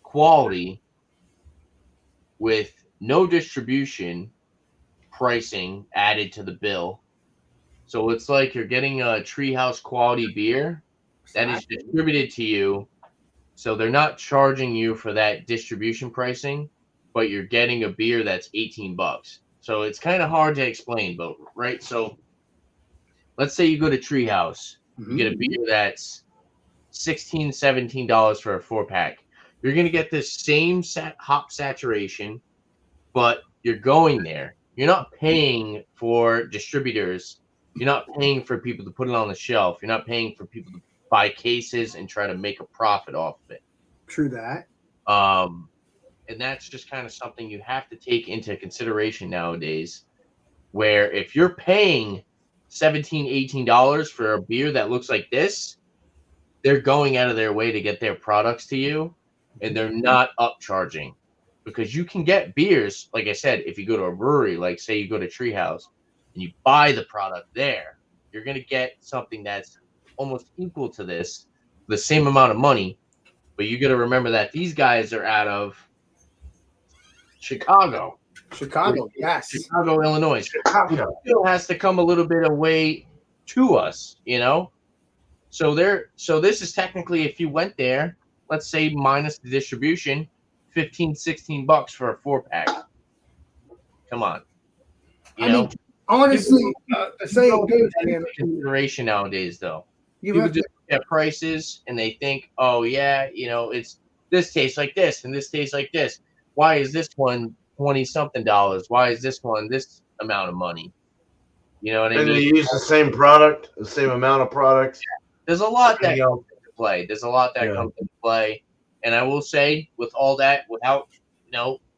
D: quality with no distribution pricing added to the bill. So it's like you're getting a Treehouse quality beer that is distributed to you. So they're not charging you for that distribution pricing, but you're getting a beer that's $18. So it's kind of hard to explain, but right. So let's say you go to Treehouse, you get a beer that's $16, $17 for a 4-pack. You're going to get this same hop saturation, but you're going there. You're not paying for distributors. You're not paying for people to put it on the shelf. You're not paying for people to buy cases and try to make a profit off of it.
A: True that.
D: And that's just kind of something you have to take into consideration nowadays, where if you're paying $17, $18 for a beer that looks like this, they're going out of their way to get their products to you, and they're not upcharging. Because you can get beers, like I said, if you go to a brewery, like say you go to Treehouse, and you buy the product there, you're going to get something that's almost equal to this, the same amount of money. But you got to remember that these guys are out of Chicago,
A: Yes.
D: Chicago, Illinois. It still has to come a little bit away to us, you know. So this is technically, if you went there, let's say minus the distribution, $15, $16 for a 4-pack. Come on, you know.
A: Honestly, the saying goes, man,
D: Consideration nowadays, though.
A: you
D: People
A: have to,
D: just look at prices and they think, oh yeah, you know, it's this tastes like this and this tastes like this. Why is this one $20-something? Why is this one this amount of money? You know what I
C: And they
D: mean?
C: use the same product, the same amount of products.
D: There's a lot that play. There's a lot that comes into play. And I will say, with all that, without,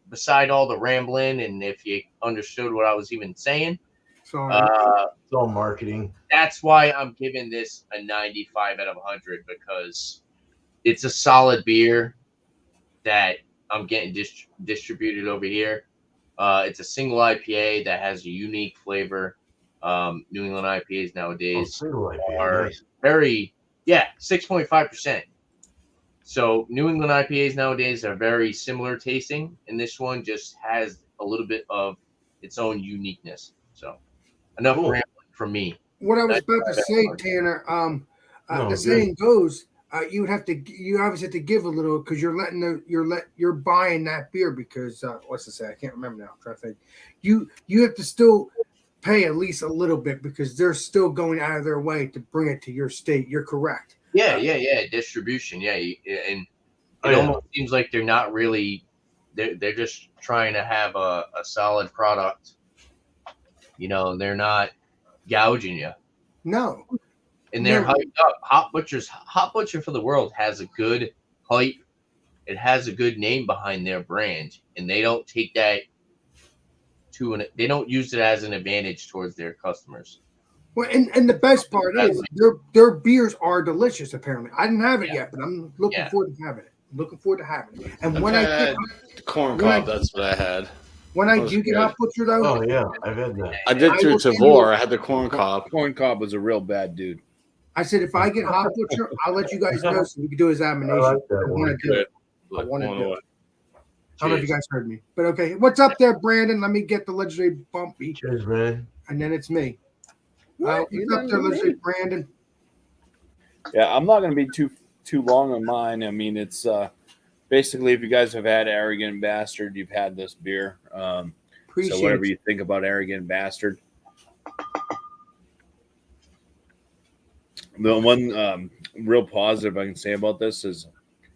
D: beside all the rambling, and if you understood what I was even saying,
A: Sorry.
C: It's all marketing.
D: that's why I'm giving this a 95 out of 100, because it's a solid beer that I'm getting distributed over here. It's a single IPA that has a unique flavor. New England IPAs nowadays are very, 6.5%. So New England IPAs nowadays are very similar tasting, and this one just has a little bit of its own uniqueness. So enough rambling from me.
A: What I was about to say, Tanner, the saying goes, you obviously have to give a little because you're buying that beer because what's to say? I can't remember now. I'm trying to think. You have to still pay at least a little bit because they're still going out of their way to bring it to your state. You're correct.
D: Yeah. Distribution. Yeah. And it almost seems like they're not really, they're just trying to have a solid product. They're not gouging you.
A: No.
D: And they're hyped up. Hot Butcher for the World has a good hype. It has a good name behind their brand. And they don't take that they don't use it as an advantage towards their customers.
A: Well, and the best part is their beers are delicious. Apparently, I didn't have it yet, but I'm looking forward to having it. And when I get
B: the corn cob, that's what I had.
A: When I do get Hot Butcher, though,
C: oh yeah, I've had that.
B: I did through Tavor. I had the corn cob.
E: Corn cob was a real bad dude.
A: I said if I get Hot Butcher, I'll let you guys know so we can do examination.
C: I like that one.
A: I want to do it. I don't know if you guys heard me, but okay. What's up there, Brandon? Let me get the legendary Bumpy.
C: Cheers, man.
A: And then it's me. What's up there, legendary Brandon?
E: Yeah, I'm not going to be too long on mine. I mean, it's basically if you guys have had Arrogant Bastard, you've had this beer. So whatever you think about Arrogant Bastard. The one real positive I can say about this is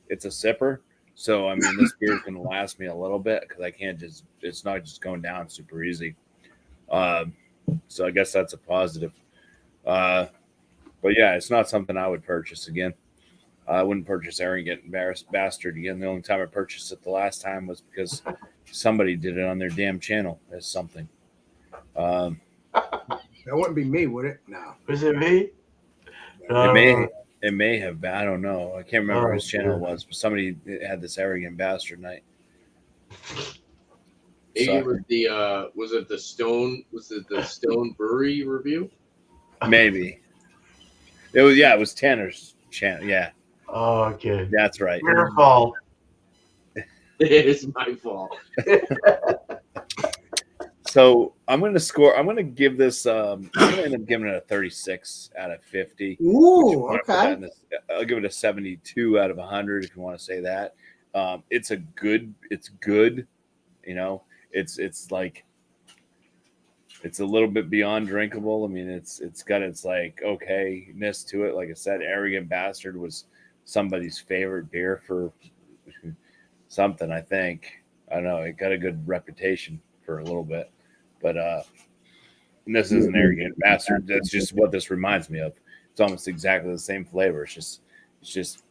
E: it's a sipper. So, I mean, this beer is going to last me a little bit because it's not just going down super easy. So I guess that's a positive. But yeah, it's not something I would purchase again. I wouldn't purchase Arrogant Bastard again. The only time I purchased it the last time was because somebody did it on their damn channel as something.
A: That wouldn't be me, would it? No.
C: Was it me?
E: It may have been. I don't know. I can't remember whose channel it was, but somebody had this Arrogant Bastard night.
D: Maybe was it the Stone Brewery review?
E: Maybe. It was Tanner's channel. Yeah.
C: Oh, okay.
E: That's right.
C: Your fault.
D: It is my fault.
E: So I'm going to give this. I'm going to end up giving it a 36 out of 50.
A: Ooh, okay.
E: I'll give it a 72 out of 100 if you want to say that. It's good. It's like it's a little bit beyond drinkable. I mean, it's got its like okayness to it. Like I said, Arrogant Bastard was somebody's favorite beer for something. I think I don't know. It got a good reputation for a little bit. But and this is an Arrogant Bastard. That's just what this reminds me of. It's almost exactly the same flavor. It's just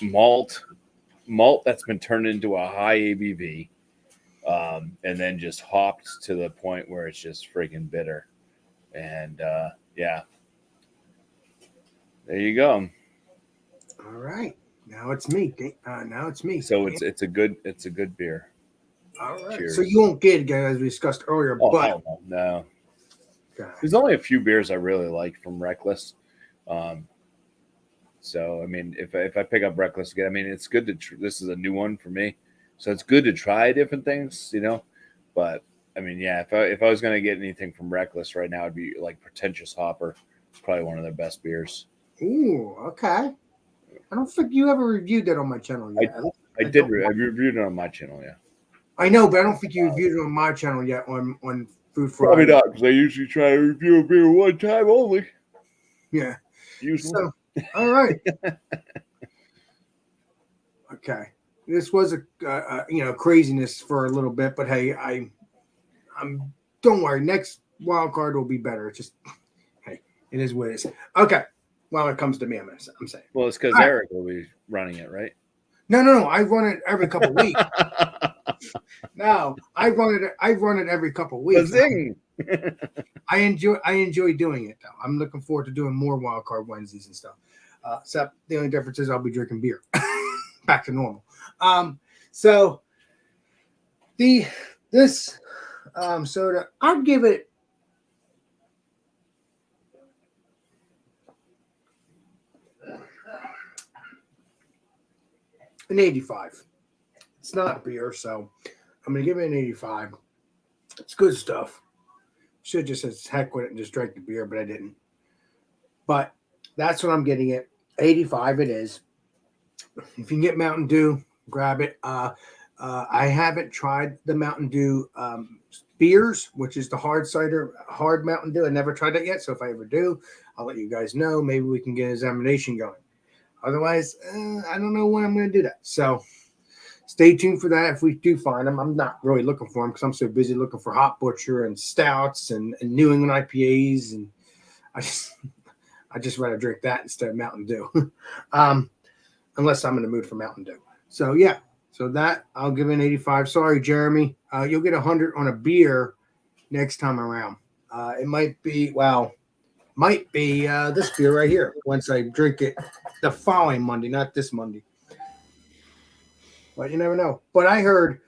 E: malt that's been turned into a high ABV, and then just hopped to the point where it's just freaking bitter. And yeah, there you go.
A: All right, now it's me.
E: So it's a good beer.
A: All right.
E: Cheers.
A: So you won't get it, as we discussed earlier. But
E: no.
A: God.
E: There's only a few beers I really like from Reckless. So I mean, if I pick up Reckless again, I mean it's good to. This is a new one for me, so it's good to try different things, But I mean, yeah, if I was gonna get anything from Reckless right now, it'd be like Pretentious Hopper. It's probably one of their best beers.
A: Ooh, okay. I don't think you ever reviewed that on my channel yet.
E: I did. I reviewed it on my channel, yeah.
A: I know, but I don't think you reviewed it on my channel yet on Food Friday.
E: Probably not, because I usually try to review a beer one time only.
A: Yeah.
E: Usually.
A: So, all right. Okay. This was a craziness for a little bit, but hey, I'm don't worry. Next wild card will be better. It's just hey, it is what it is. Okay. Well, it comes to me, I'm saying.
E: Well, it's because
A: All right.
E: Eric will be running it, right?
A: No. I run it every couple of weeks. No, I run it every couple of weeks.
E: Zing.
A: I enjoy doing it though. I'm looking forward to doing more Wildcard Wednesdays and stuff. Except the only difference is I'll be drinking beer. Back to normal. So this soda, I'd give it an 85. It's not beer, so I'm gonna give it an 85. It's good stuff. Should just said heck with it and just drank the beer, but I didn't. But that's what I'm getting it. 85 it is. If you can get Mountain Dew, grab it. I haven't tried the Mountain Dew beers, which is the hard Mountain Dew. I never tried that yet, so if I ever do, I'll let you guys know. Maybe we can get an examination going. Otherwise, I don't know when I'm going to do that. So stay tuned for that if we do find them. I'm not really looking for them because I'm so busy looking for Hot Butcher and Stouts and New England IPAs, and I just rather drink that instead of Mountain Dew, unless I'm in the mood for Mountain Dew. So yeah, so that I'll give it an 85. Sorry, Jeremy, you'll get 100 on a beer next time around. It might be this beer right here once I drink it the following Monday, not this Monday. But you never know. But I heard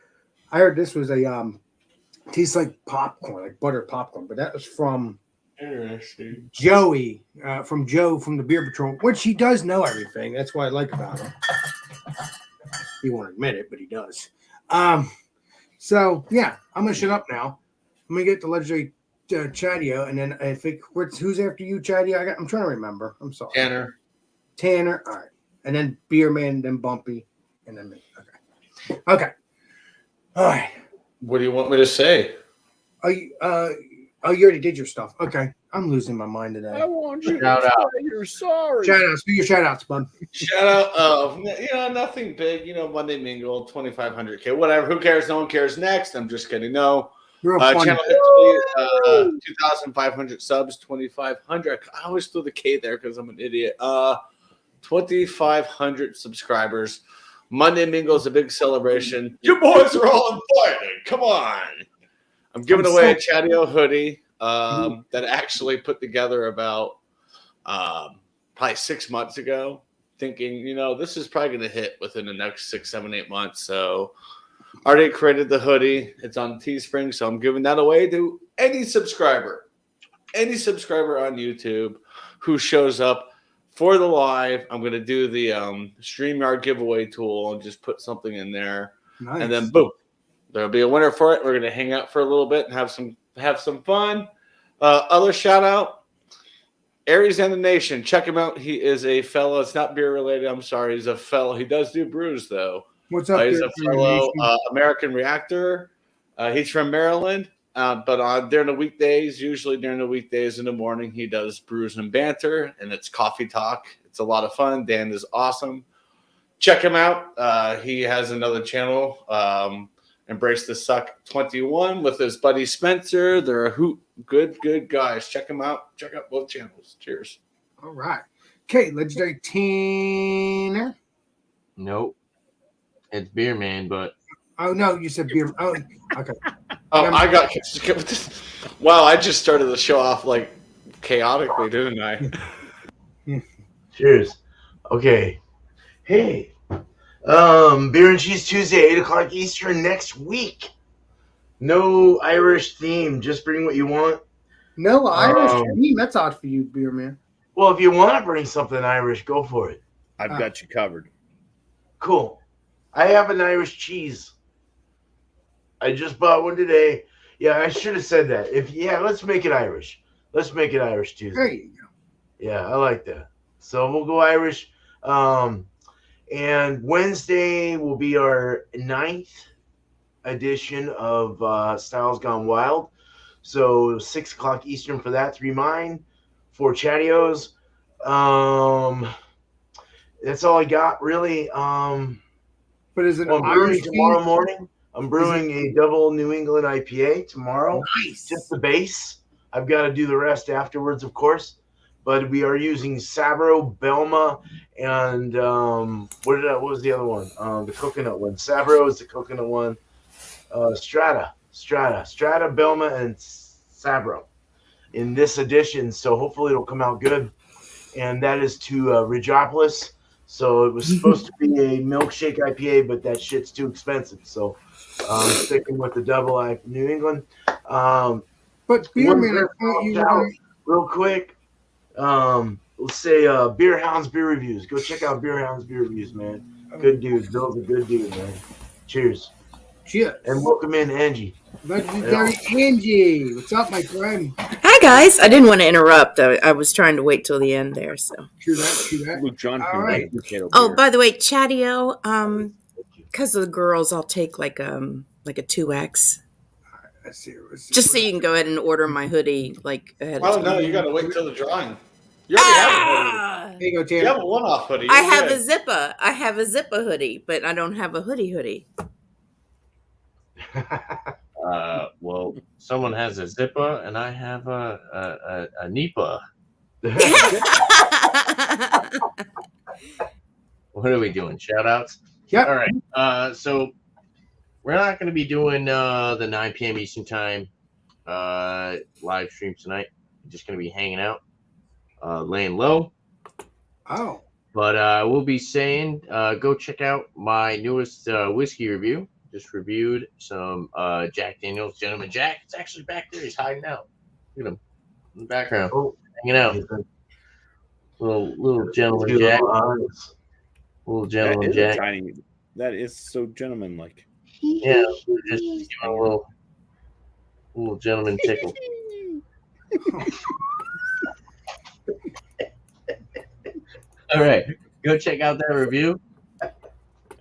A: this was a tastes like popcorn, like buttered popcorn. But that was from Joey, from Joe from the Beer Patrol, which he does know everything. That's what I like about him. He won't admit it, but he does. So yeah, I'm gonna shut up now. I'm gonna get the legendary Chadio, and then I think who's after you, Chadio? I'm trying to remember. I'm sorry. Tanner. All right, and then Beer Man, then Bumpy, and then me. Okay. All right.
B: What do you want me to say?
A: You already did your stuff. Okay. I'm losing my mind today.
E: I want you
D: Shout
E: to
D: out.
E: say you're sorry.
A: Shout outs. Do your shout outs, bud.
B: Shout out, nothing big, Monday Mingle, 2,500K, whatever. Who cares? No one cares. Next. I'm just kidding. No.
A: You're a funny.
B: Channel 2,500 subs, 2,500. I always threw the K there because I'm an idiot. 2,500 subscribers. Monday Mingle is a big celebration. You boys are all invited. Come on. I'm giving away a Chadio hoodie that I actually put together about probably 6 months ago, thinking, this is probably going to hit within the next 6, 7, 8 months. So already created the hoodie. It's on Teespring, so I'm giving that away to any subscriber on YouTube who shows up for the live. I'm going to do the StreamYard giveaway tool and just put something in there.
A: Nice.
B: And then boom, there'll be a winner for it. We're going to hang out for a little bit and have some fun. Other shout out, Aries and the Nation. Check him out. He is a fellow. It's not beer related. I'm sorry. He's a fellow. He does do brews though.
A: What's up?
B: He's a fellow American reactor. He's from Maryland. But during the weekdays, usually during the weekdays in the morning, he does brews and banter, and it's coffee talk. It's a lot of fun. Dan is awesome. Check him out. He has another channel, Embrace the Suck 21, with his buddy Spencer. They're a hoot. Good guys. Check them out. Check out both channels. Cheers.
A: All right. Okay, legendary Tanner.
D: Nope. It's Beer Man, but
A: Oh no, you said beer. Oh, okay.
B: I got with this. Wow, I just started the show off like chaotically, didn't I?
C: Cheers. Okay. Hey. Beer and Cheese Tuesday, 8 o'clock Eastern next week. No Irish theme. Just bring what you want.
A: No Irish team. That's odd for you, Beer Man.
C: Well, if you want to bring something Irish, go for it.
E: I've got you covered.
C: Cool. I have an Irish cheese. I just bought one today. Yeah, I should have said that. Let's make it Irish. Let's make it Irish Tuesday.
A: There you go.
C: Yeah, I like that. So we'll go Irish. And Wednesday will be our 9th edition of Styles Gone Wild. So 6 o'clock Eastern for that. 3 mine, 4 Chatios. That's all I got, really.
A: But is it
C: I'm
A: Irish
C: brewing tomorrow
A: team?
C: morning. I'm brewing a double New England IPA tomorrow.
A: Nice.
C: Just the base. I've got to do the rest afterwards, of course. but we are using Sabro, Belma, and what was the other one? The coconut one. Sabro is the coconut one. Strata, Belma, and Sabro in this edition. So hopefully it'll come out good. And that is to Ridgeopolis. So it was supposed to be a milkshake IPA, but that shit's too expensive. So I'm sticking with the double IPA New England.
A: But beer man, I thought you were gonna...
C: real quick. Let's say Beer Hounds Beer Reviews. Go check out Beer Hounds Beer Reviews, man. Good dude. Bill's a good dude, man. Cheers.
A: Cheers.
C: And welcome in, Angie.
A: Legendary Angie. What's up, my friend?
F: Hi, guys. I didn't want to interrupt. I was trying to wait till the end there. So.
A: True that.
E: Luke John.
A: All right.
F: Oh, by the way, Chatio, because of the girls, I'll take like a 2X.
A: Let's see.
F: Just so you can go ahead and order my hoodie like ahead of
B: Oh
F: time.
B: no, you got to wait till the drawing. You already have a hoodie.
A: There you go, Tim.
B: You have a one-off hoodie.
F: I
B: You're
F: have
B: good.
F: a Zippa. I have a Zippa hoodie, but I don't have a hoodie.
D: Well, someone has a Zippa, and I have a Nipa. What are we doing? Shout outs?
A: Yep.
D: All right. So we're not going to be doing the 9 p.m. Eastern Time live stream tonight. We're just going to be hanging out, laying low.
A: Oh.
D: But we'll be saying, go check out my newest whiskey review. Just reviewed some Jack Daniels Gentleman Jack. It's actually back there. He's hiding out. Look at him in the background, hanging out. Little Gentleman Jack. Little Gentleman Jack.
E: That is so gentleman-like.
D: Yeah, just give him a little gentleman tickle. All right, go check out that review.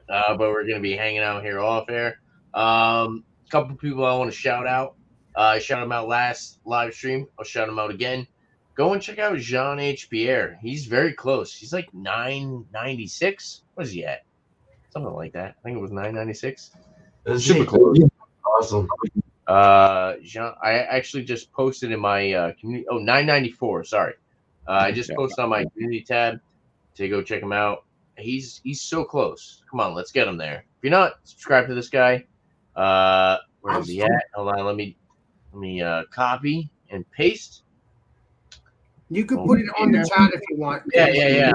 D: But we're going to be hanging out here off air. Couple people I want to shout out. I shouted them out last live stream. I'll shout them out again. Go and check out Jean H. Pierre. He's very close. He's like 996. What is he at? Something like that. I think it was 996.
C: That's
D: super close.
C: Awesome.
D: Jean, I actually just posted in my community. Oh, 994. Sorry. I just posted on my community tab to go check him out. He's so close. Come on, let's get him there. If you're not subscribed to this guy, where is he at? Hold on, let me copy and paste.
A: You can put it on the chat if you want.
D: Yeah.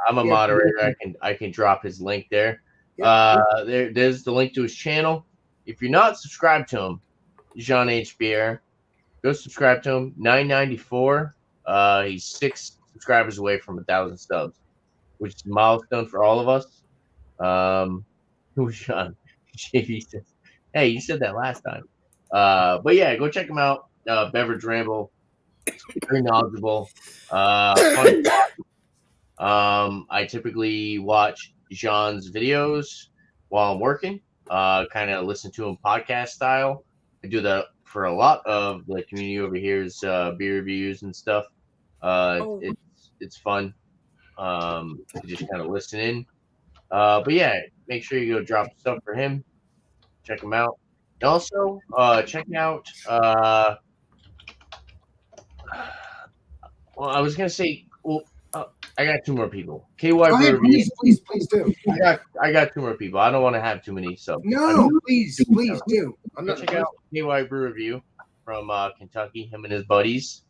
D: I'm a moderator. I can drop his link there. There's the link to his channel. If you're not subscribed to him, Jean H. Pierre, go subscribe to him. 994. He's 6 subscribers away from 1,000 subs, which is a milestone for all of us. Who's Sean? JV says, hey, you said that last time. But yeah, go check him out. Beverage Ramble. Very knowledgeable. Fun. I typically watch Jean's videos while I'm working. Kind of listen to him podcast style. I do that for a lot of the community over here's beer reviews and stuff. It's fun. Just kind of listen in. But yeah, make sure you go drop stuff for him. Check him out. And also, check out. Well, I was gonna say. Well, I got 2 more people. KY
A: Please do.
D: I got 2 more people. I don't want to have too many. So
A: no, please do. I'm not
D: check out KY Brew Review from Kentucky. Him and his buddies.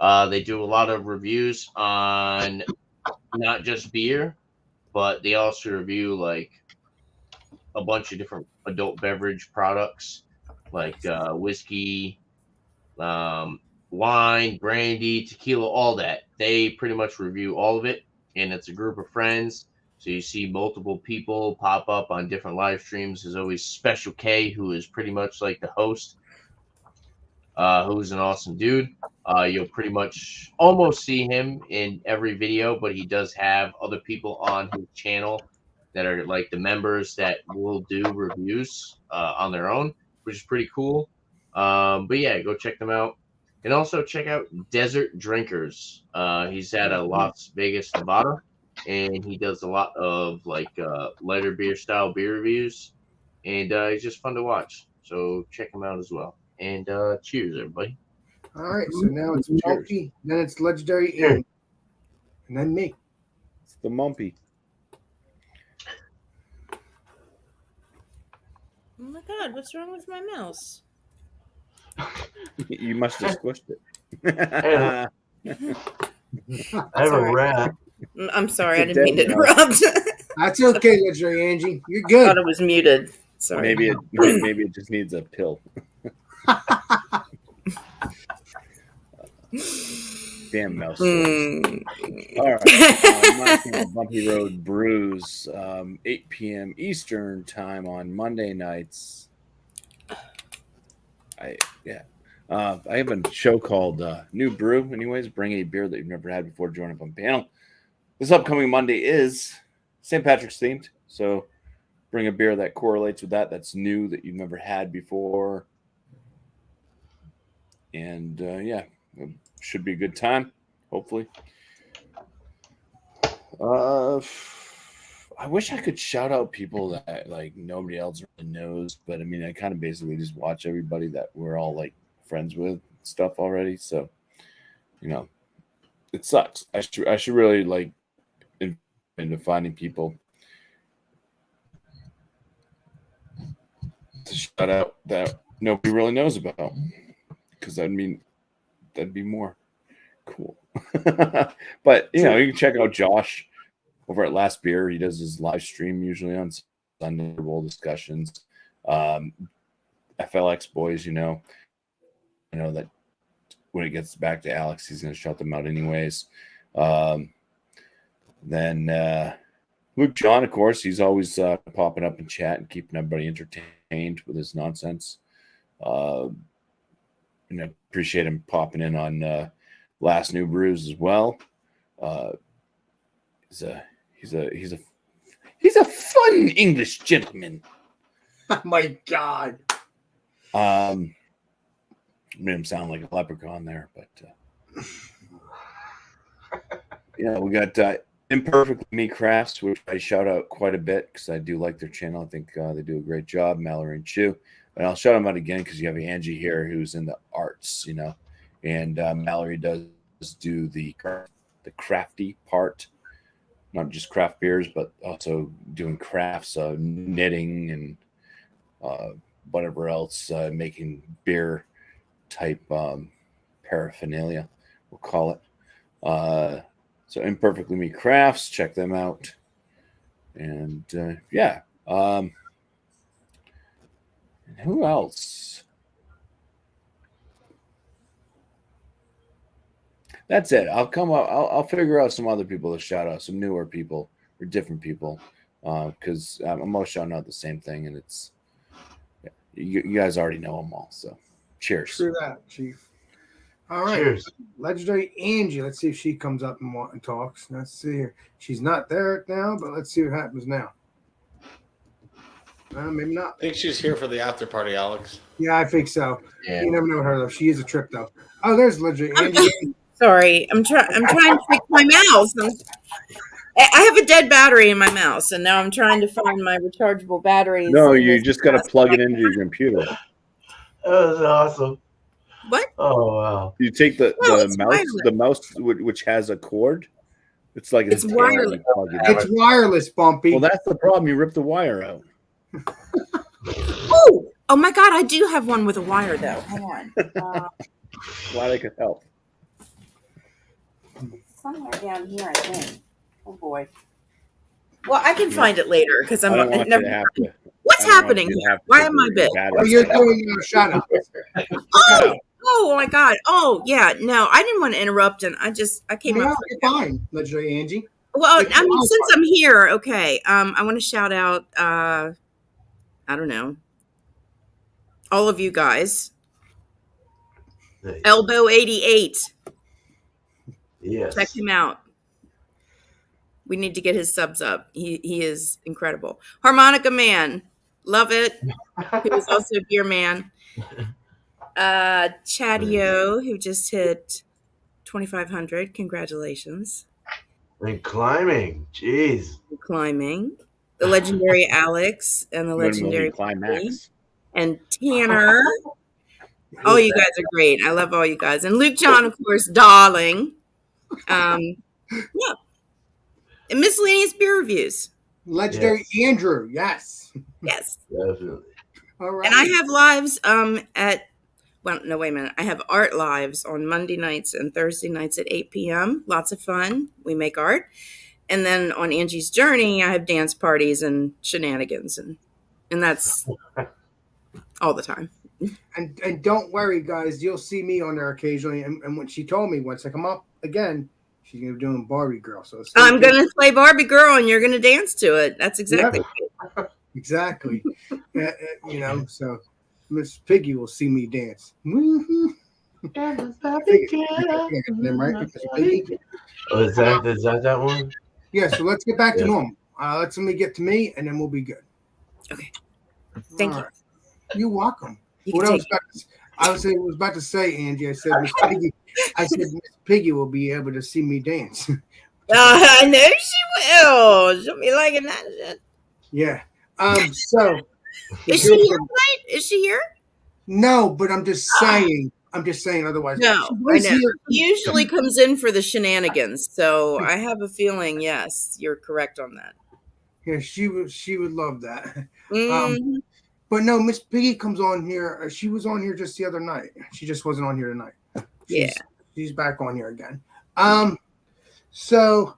D: They do a lot of reviews on not just beer, but they also review like a bunch of different adult beverage products, like whiskey, wine, brandy, tequila, all that. They pretty much review all of it, and it's a group of friends. So you see multiple people pop up on different live streams. There's always Special K, who is pretty much like the host, who's an awesome dude. You'll pretty much almost see him in every video, but he does have other people on his channel that are like the members that will do reviews on their own, which is pretty cool. But yeah, go check them out. And also check out Desert Drinkers. He's at Las Vegas, Nevada, and he does a lot of like lighter beer style beer reviews, and he's just fun to watch. So check him out as well. And cheers, everybody.
A: All right, so now it's Chunky, then it's Legendary Ian. and then me.
E: It's the Mumpy.
F: Oh my God, what's wrong with my mouse?
E: You must have squished it.
C: I have a
F: Sorry.
C: rat.
F: I'm sorry, I
E: It's a
F: didn't mean to
E: dead mouse.
F: interrupt.
A: That's okay, Legendary Angie. You're
F: I
A: good.
F: thought it was muted. Sorry.
E: maybe it just needs a pill. Damn mouse.
F: Mm.
E: All right. Bumpy Road Brews, 8 p.m. Eastern time on Monday nights. I have a show called New Brew. Anyways, bring a beer that you've never had before. Join up on panel. This upcoming Monday is St. Patrick's themed, so bring a beer that correlates with that. That's new that you've never had before, and it should be a good time. Hopefully. I wish I could shout out people that like nobody else really knows, but I mean, I kind of basically just watch everybody that we're all like friends with stuff already. So, it sucks. I should really like into finding people to shout out that nobody really knows about, because that'd be more cool. But you can check out Josh over at Last Beer. He does his live stream usually on Sunday Bowl discussions. FLX boys, that when it gets back to Alex, he's going to shout them out anyways. Then Luke John, of course, he's always popping up in chat and keeping everybody entertained with his nonsense. And I appreciate him popping in on Last New Brews as well. He's a fun English gentleman.
A: Oh my God.
E: Made him sound like a leprechaun there, but we got Imperfectly Me Crafts, which I shout out quite a bit because I do like their channel. I think they do a great job, Mallory and Chu. And I'll shout them out again because you have Angie here who's in the arts, and Mallory does do the crafty part, not just craft beers, but also doing crafts, knitting and whatever else, making beer type paraphernalia, we'll call it. So Imperfectly Me Crafts, check them out. And and who else? That's it. I'll come up. I'll figure out some other people to shout out, some newer people or different people, because I'm always shouting out the same thing, and it's you guys already know them all. So, cheers.
A: True that, Chief. All right.
C: Cheers.
A: Legendary Angie. Let's see if she comes up and talks. Let's see here. She's not there now, but let's see what happens now. Maybe not.
B: I think she's here for the after party, Alex.
A: Yeah, I think so.
D: Yeah.
A: You never know her though. She is a trip though. Oh, there's Legendary Angie.
F: Sorry, I'm trying to fix my mouse. I have a dead battery in my mouse, and now I'm trying to find my rechargeable batteries.
E: No, you just got to plug it into your computer.
C: That was awesome.
F: What?
C: Oh wow!
E: You take
F: No, it's
E: the mouse which has a cord. It's like
F: It's wireless.
A: It's wireless, Bumpy.
E: Well, that's the problem. You rip the wire out.
F: Oh my God! I do have one with a wire though. Hang on.
E: Glad I could help.
F: Somewhere down here, I think. Oh boy. Well, I can find it later because
E: I
F: I'm
E: don't want you
F: never.
E: to have to.
F: What's
E: I don't want
F: happening?
E: you to have to
F: Why
E: put
F: am I
E: your
F: big?
E: battery
A: Oh, you're
E: set up.
A: doing a shout out.
F: Oh my God! Oh yeah. No, I didn't want to interrupt, and I came
A: No,
F: up.
A: you're fine, Legendary Angie.
F: Well, I mean, since I'm here, okay. I want to shout out. I don't know. All of you guys.
C: Nice.
F: Elbow 88.
C: Yes.
F: Check him out. We need to get his subs up. He is incredible. Harmonica Man. Love it. He was also a beer man. Chatio, who just hit 2,500. Congratulations.
C: And climbing. Jeez.
F: Climbing. The legendary Alex and the
E: When will he
F: legendary
E: climax?
F: and Tanner. Oh, you guys are great. I love all you guys. And Luke John, of course, darling. Yeah. And miscellaneous beer reviews.
A: Legendary Andrew, yes.
F: Yes.
C: Definitely.
A: All right.
F: And I have lives wait a minute. I have art lives on Monday nights and Thursday nights at 8 p.m. Lots of fun. We make art. And then on Angie's Journey, I have dance parties and shenanigans, and that's all the time.
A: And don't worry, guys. You'll see me on there occasionally. And when she told me once I come up again, she's gonna be doing Barbie Girl. So
F: I'm gonna play Barbie Girl, and you're gonna dance to it. That's exactly right.
A: exactly. So Miss Piggy will see me dance. Them, right? Miss Piggy?
C: Oh, is that one?
A: Yeah. So let's get back to normal. Let somebody get to me, and then we'll be good.
F: Okay. Thank you.
A: You're welcome.
F: You
A: What
F: can
A: I
F: take
A: was about to say, Angie. I said Miss Piggy. Miss Piggy will be able to see me dance.
F: I know she will. She'll be liking that shit.
A: Yeah. So
F: Is she here tonight? Is she here?
A: no, but I'm just saying. Otherwise,
F: No,
A: she
F: I
A: was
F: know.
A: here.
F: She usually comes in for the shenanigans, so I have a feeling. Yes, you're correct on that.
A: Yeah, she would love that.
F: Mhm.
A: But no, Miss Piggy comes on here. She was on here just the other night. She just wasn't on here tonight. She's back on here again. So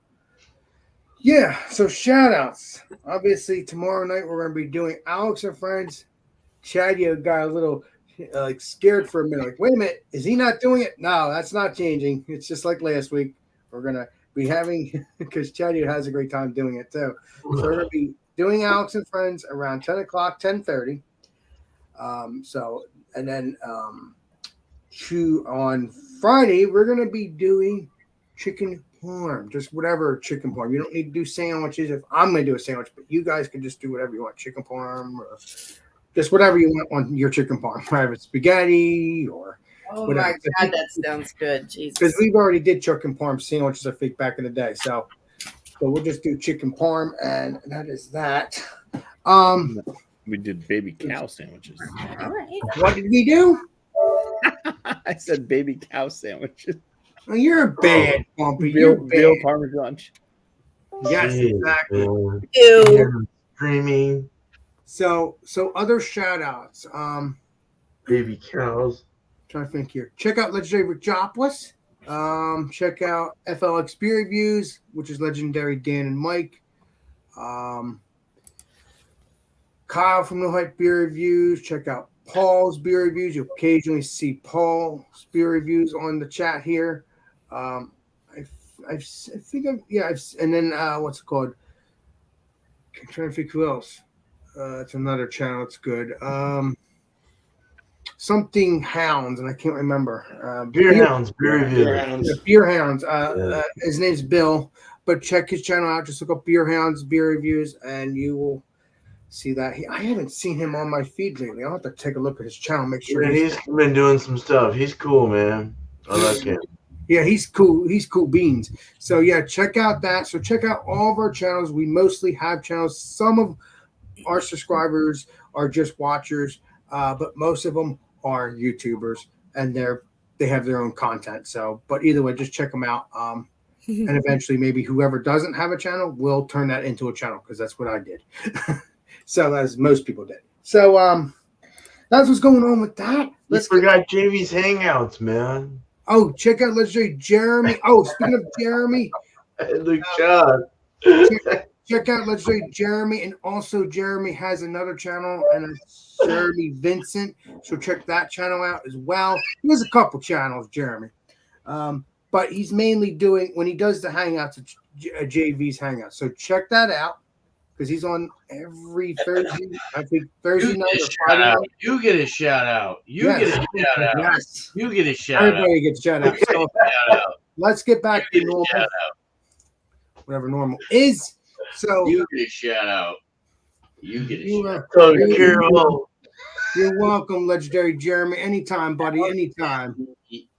A: shout outs. Obviously, tomorrow night we're going to be doing Alex and Friends. Chadio got a little scared for a minute. Like, wait a minute, is he not doing it? No, that's not changing. It's just like last week. We're going to be having, because Chadio has a great time doing it too. So we're going to be doing Alex and Friends around 10 o'clock, 10:30. And then on Friday, we're going to be doing chicken parm, just whatever chicken parm. You don't need to do sandwiches. If I'm going to do a sandwich, but you guys can just do whatever you want, chicken parm or just whatever you want on your chicken parm, whether it's spaghetti or whatever.
F: My God, that sounds good. Jesus.
A: Because we've already did chicken parm sandwiches, I think, back in the day. So we'll just do chicken parm, and that is that.
E: We did baby cow sandwiches.
F: All right.
A: What did we do?
E: I said baby cow sandwiches.
A: Oh, you're bad, Bumpy.
E: Veal
A: You're bad.
E: parmesan.
A: Yes,
C: Jeez,
A: exactly.
C: man.
F: Ew.
C: Screaming.
A: So other shout outs.
C: Baby cows.
A: Trying to think here. Check out Legendary Richopolis. Check out FLX Beer Reviews, which is Legendary Dan and Mike. Kyle from No Hype Beer Reviews. Check out Paul's Beer Reviews. You'll occasionally see Paul's Beer Reviews on the chat here. And then what's it called? I'm trying to think who else. It's another channel. It's good. Something Hounds, and I can't remember.
C: Beer Hounds, Beer Review.
A: Beer Hounds. His name's Bill, but check his channel out. Just look up Beer Hounds Beer Reviews, and you will see that. I haven't seen him on my feed lately. I'll have to take a look at his channel, make sure.
C: He's been doing some stuff. He's cool, man. I like him.
A: Yeah, he's cool. He's cool beans. So yeah, check out that. So check out all of our channels. We mostly have channels. Some of our subscribers are just watchers, but most of them are YouTubers, and they have their own content. So, but either way, just check them out. And eventually, maybe whoever doesn't have a channel will turn that into a channel, because that's what I did. So as most people did. So that's what's going on with that.
C: Let's forgot JV's Hangouts, man.
A: Oh, check out Legendary Jeremy. Oh, speaking of Jeremy,
C: Luke John.
A: check out Legendary Jeremy, and also Jeremy has another channel, and it's Jeremy Vincent. So check that channel out as well. He has a couple channels, Jeremy, but he's mainly doing, when he does the Hangouts, it's JV's Hangouts. So check that out, because he's on every Thursday. I think Thursday night or Friday night.
D: You get a shout out. You get a shout out.
A: Yes.
D: You get a shout out.
A: Everybody gets shout out. So
D: Shout out.
A: let's get back to normal.
D: Shout out.
A: Whatever normal is. So
D: You get a shout out. You get a
A: you,
D: shout out.
C: Oh, Carol.
A: you're welcome, Legendary Jeremy. Anytime, buddy. Anytime.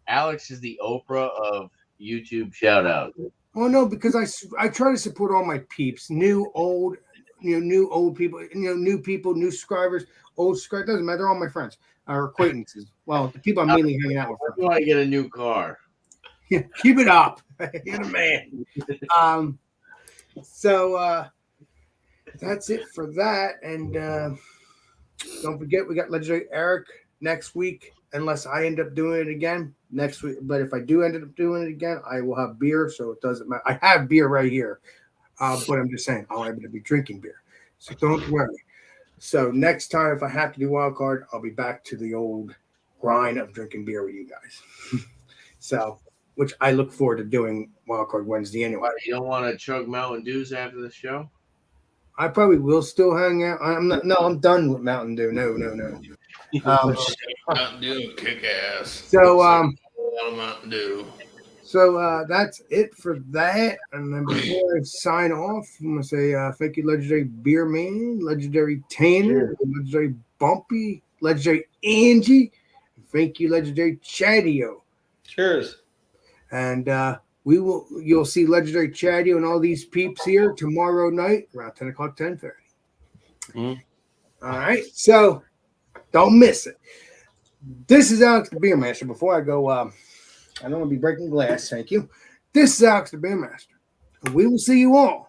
D: Alex is the Oprah of YouTube shout out.
A: Oh no, because I try to support all my peeps, new, old, new old people, new people, new subscribers, old subscribers. Doesn't matter. They're all my friends, our acquaintances. Well, the people I'm mainly hanging out with.
D: You want to get a new car?
A: Keep it up. You're the man. So that's it for that. And don't forget, we got Legendary Eric next week, unless I end up doing it again next week. But if I do end up doing it again, I will have beer, so it doesn't matter. I have beer right here, but I'm just saying I'll be drinking beer, so don't worry. So next time, if I have to do wild card, I'll be back to the old grind of drinking beer with you guys. So, which I look forward to doing WildCard Wednesday anyway.
D: What, you don't want to chug Mountain Dews after the show?
A: I probably will still hang out. I'm not. No, I'm done with Mountain Dew. No.
B: Mountain Dew, kick ass.
A: So
B: Mountain Dew.
A: So that's it for that. And then before I sign off, I'm gonna say thank you, Legendary Beer Man, Legendary Tanner, Legendary Bumpy, Legendary Angie. Thank you, Legendary Chadio.
B: Cheers.
A: And you'll see Legendary Chadio and all these peeps here tomorrow night around 10 o'clock, 10:30.
E: Mm.
A: All right. So don't miss it. This is Alex the Beer Master. Before I go, I don't want to be breaking glass. Thank you. This is Alex the Beer Master. And we will see you all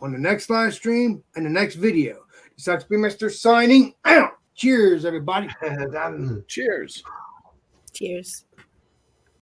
A: on the next live stream and the next video. This is Alex the Beer Master signing out. Cheers, everybody.
C: Done.
E: Cheers.
F: Cheers.